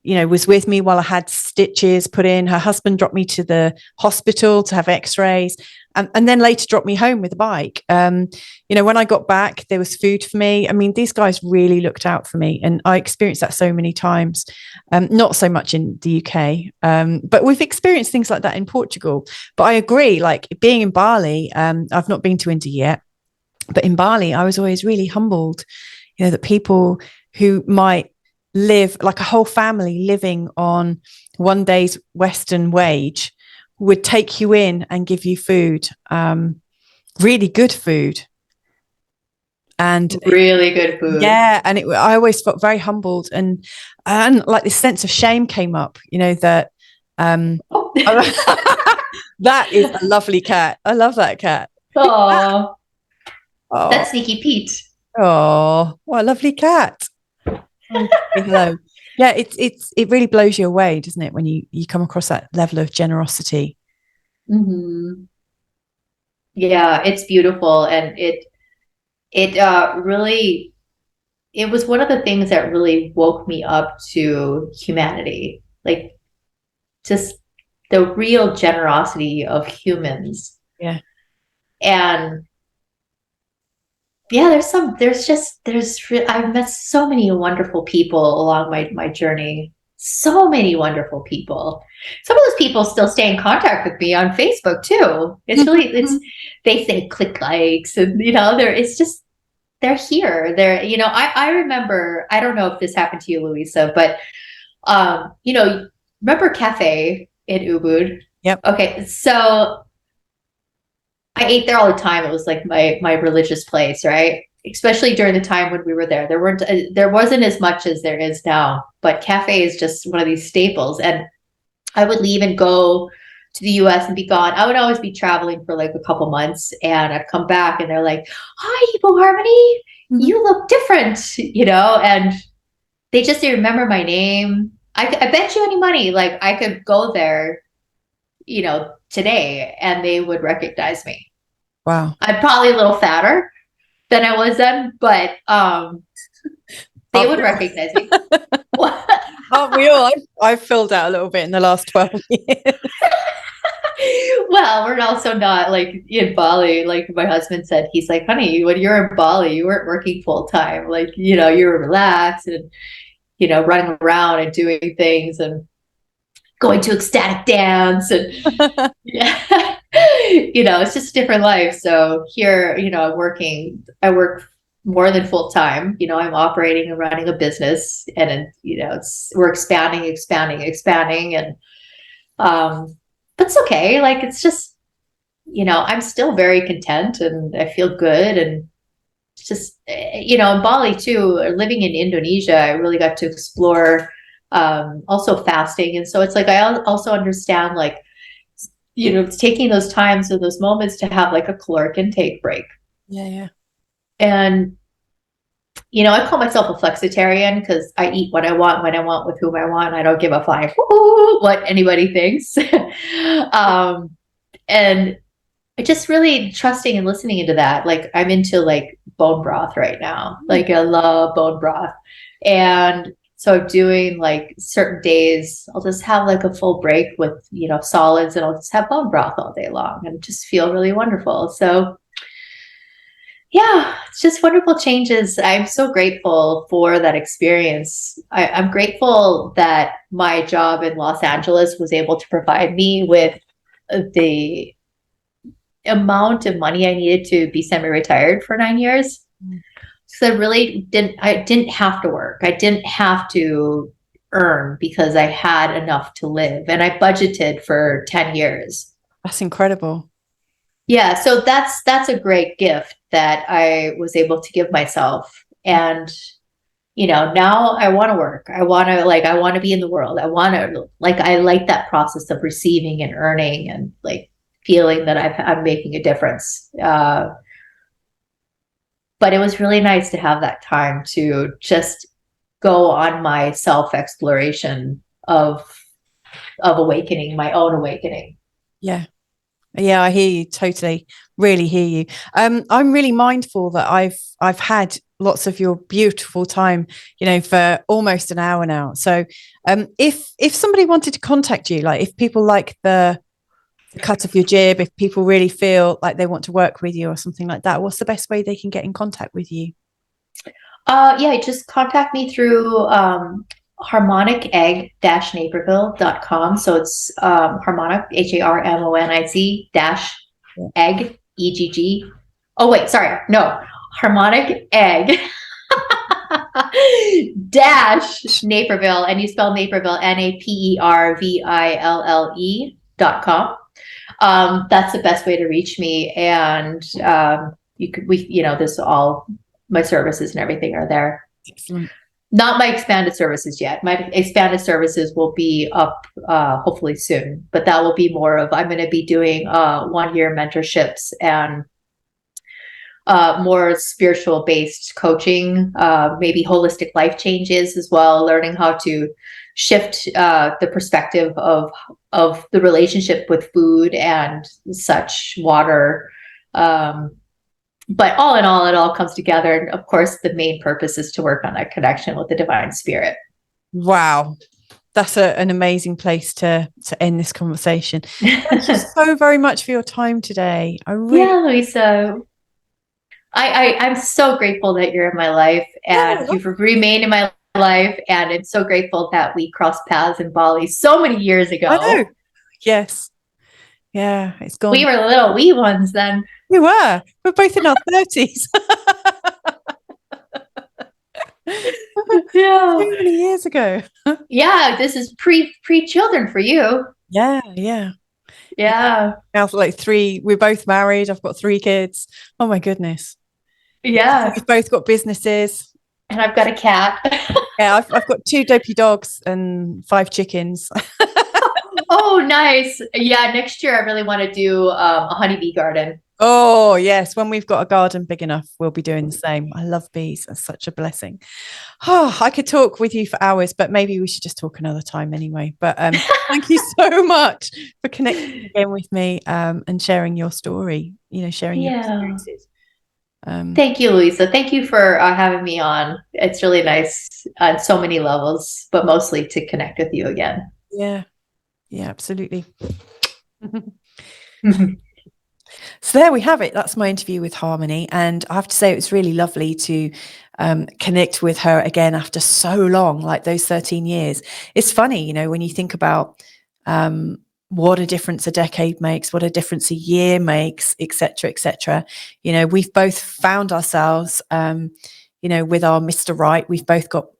was with me while I had stitches put in. Her husband dropped me to the hospital to have x-rays, and then later dropped me home with a bike. When I got back, there was food for me. I mean, these guys really looked out for me, and I experienced that so many times. Not so much in the UK, but we've experienced things like that in Portugal. But I agree, like, being in Bali, I've not been to India yet, but in Bali, I was always really humbled, that people who might live, like a whole family living on one day's Western wage, would take you in and give you food, really good food. And really good food. Yeah. And I always felt very humbled, and like this sense of shame came up, that that is a lovely cat. I love that cat. Oh, that's Sneaky Pete. Oh, what a lovely cat. Hello. Yeah, it really blows you away, doesn't it, when you come across that level of generosity. Mm-hmm. Yeah, it's beautiful, and it really, it was one of the things that really woke me up to humanity, like, just the real generosity of humans. Yeah. And yeah, I've met so many wonderful people along my journey. So many wonderful people. Some of those people still stay in contact with me on Facebook too. It's really, they say click likes, and they're here. I remember, I don't know if this happened to you, Louisa, but remember Cafe in Ubud? Yep. Okay, so I ate there all the time. It was like my religious place, right? Especially during the time when we were there. There wasn't as much as there is now, but cafe is just one of these staples. And I would leave and go to the US and be gone. I would always be traveling for like a couple months, and I'd come back and they're like, "Hi, Harmony, you look different," and they just didn't remember my name. I bet you any money, like I could go there, today and they would recognize me. Wow. I'm probably a little fatter than I was then, but they would recognize me. Aren't we all? I've filled out a little bit in the last 12 years. Well, we're also not like in Bali. Like my husband said, he's like, "Honey, when you're in Bali, you weren't working full time. Like, you were relaxed and, running around and doing things and going to ecstatic dance. And, yeah, it's just a different life. So here, I work more than full time. I'm operating and running a business, and, we're expanding. And, but it's okay. Like, it's just, I'm still very content and I feel good. And it's just, in Bali too, living in Indonesia, I really got to explore, also fasting. And so it's like, I also understand, like, taking those times or those moments to have like a caloric intake break. Yeah. And, I call myself a flexitarian because I eat what I want, when I want, with whom I want. I don't give a flying what anybody thinks. And I just really trusting and listening into that. Like, I'm into like bone broth right now. Like, I love bone broth. And so doing like certain days, I'll just have like a full break with, solids, and I'll just have bone broth all day long and just feel really wonderful. So yeah, it's just wonderful changes. I'm so grateful for that experience. I'm grateful that my job in Los Angeles was able to provide me with the amount of money I needed to be semi-retired for 9 years. So I didn't have to work. I didn't have to earn because I had enough to live, and I budgeted for 10 years. That's incredible. Yeah, so that's a great gift that I was able to give myself. And now I want to work. I want to be in the world. I like that process of receiving and earning and like feeling that I'm making a difference. But it was really nice to have that time to just go on my self-exploration of awakening, my own awakening. Yeah, I hear you totally. Really hear you. I'm really mindful that I've had lots of your beautiful time, for almost an hour now. So, if somebody wanted to contact you, like if people like the cut of your jib, if people really feel like they want to work with you or something like that, what's the best way they can get in contact with you? Yeah, just contact me through harmonicegg-naperville.com. So it's harmonic, HARMONIC -egg, EGG. Oh, wait, sorry. No, harmonic egg Naperville, and you spell Naperville NAPERVILLE.com. That's the best way to reach me. And there's all my services and everything are there. Excellent. Not my expanded services yet. My expanded services will be up hopefully soon, but that will be more of, I'm going to be doing 1-year mentorships and more spiritual based coaching, maybe holistic life changes as well, learning how to shift the perspective of the relationship with food and such, water. But all in all, it all comes together. And of course, the main purpose is to work on that connection with the divine spirit. Wow. That's an amazing place to end this conversation. Thank you so very much for your time today. Yeah, Louisa. I'm so grateful that you're in my life and you've remained in my life. And I'm so grateful that we crossed paths in Bali so many years ago. I know. Yes. Yeah, it's gone. We were little wee ones then. We were. We're both in our 30s. Yeah. So many years ago. Yeah, this is pre-children for you. Yeah. Now like 3, we're both married. I've got 3 kids. Oh my goodness. Yeah. We've both got businesses. And I've got a cat. Yeah, I've got 2 dopey dogs and 5 chickens. Oh, nice. Yeah, next year I really want to do a honeybee garden. Oh, yes. When we've got a garden big enough, we'll be doing the same. I love bees. That's such a blessing. Oh, I could talk with you for hours, but maybe we should just talk another time anyway. But thank you so much for connecting again with me and sharing your story, sharing your Yeah. experiences. Thank you, Louisa. Thank you for having me on. It's really nice on so many levels, but mostly to connect with you again. Yeah, absolutely. So there we have it. That's my interview with Harmony. And I have to say, it was really lovely to connect with her again after so long, like those 13 years. It's funny, when you think about what a difference a decade makes, what a difference a year makes, etc., etc. We've both found ourselves, with our Mr. Right. We've both got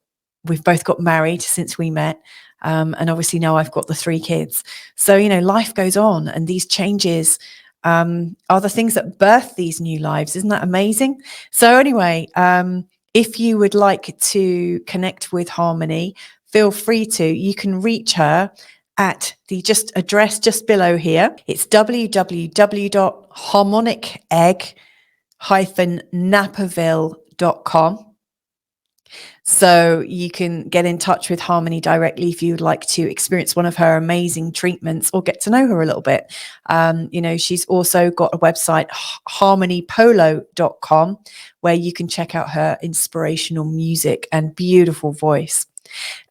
married since we met. And obviously now I've got the 3 kids. So, life goes on, and these changes are the things that birth these new lives. Isn't that amazing? So anyway, if you would like to connect with Harmony, feel free to. You can reach her at the address just below here. It's www.harmonicegg-naperville.com. So you can get in touch with Harmony directly if you would like to experience one of her amazing treatments or get to know her a little bit. She's also got a website, harmonypolo.com, where you can check out her inspirational music and beautiful voice.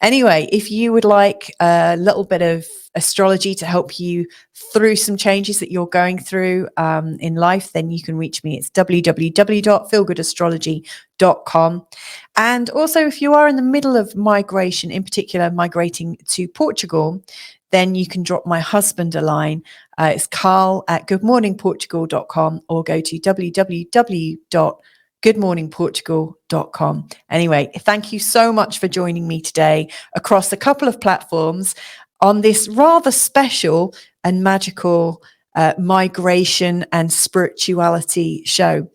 Anyway, if you would like a little bit of astrology to help you through some changes that you're going through in life, then you can reach me. It's www.feelgoodastrology.com. And also, if you are in the middle of migration, in particular migrating to Portugal, then you can drop my husband a line. It's carl@goodmorningportugal.com, or go to www.goodmorningportugal.com. Anyway, thank you so much for joining me today across a couple of platforms on this rather special and magical migration and spirituality show.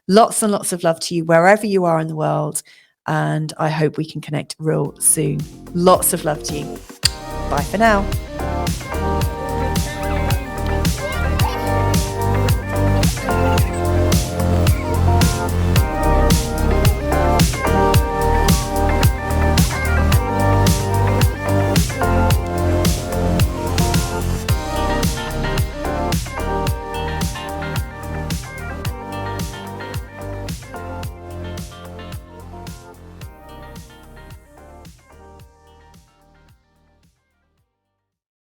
Lots and lots of love to you wherever you are in the world, and I hope we can connect real soon. Lots of love to you. Bye for now.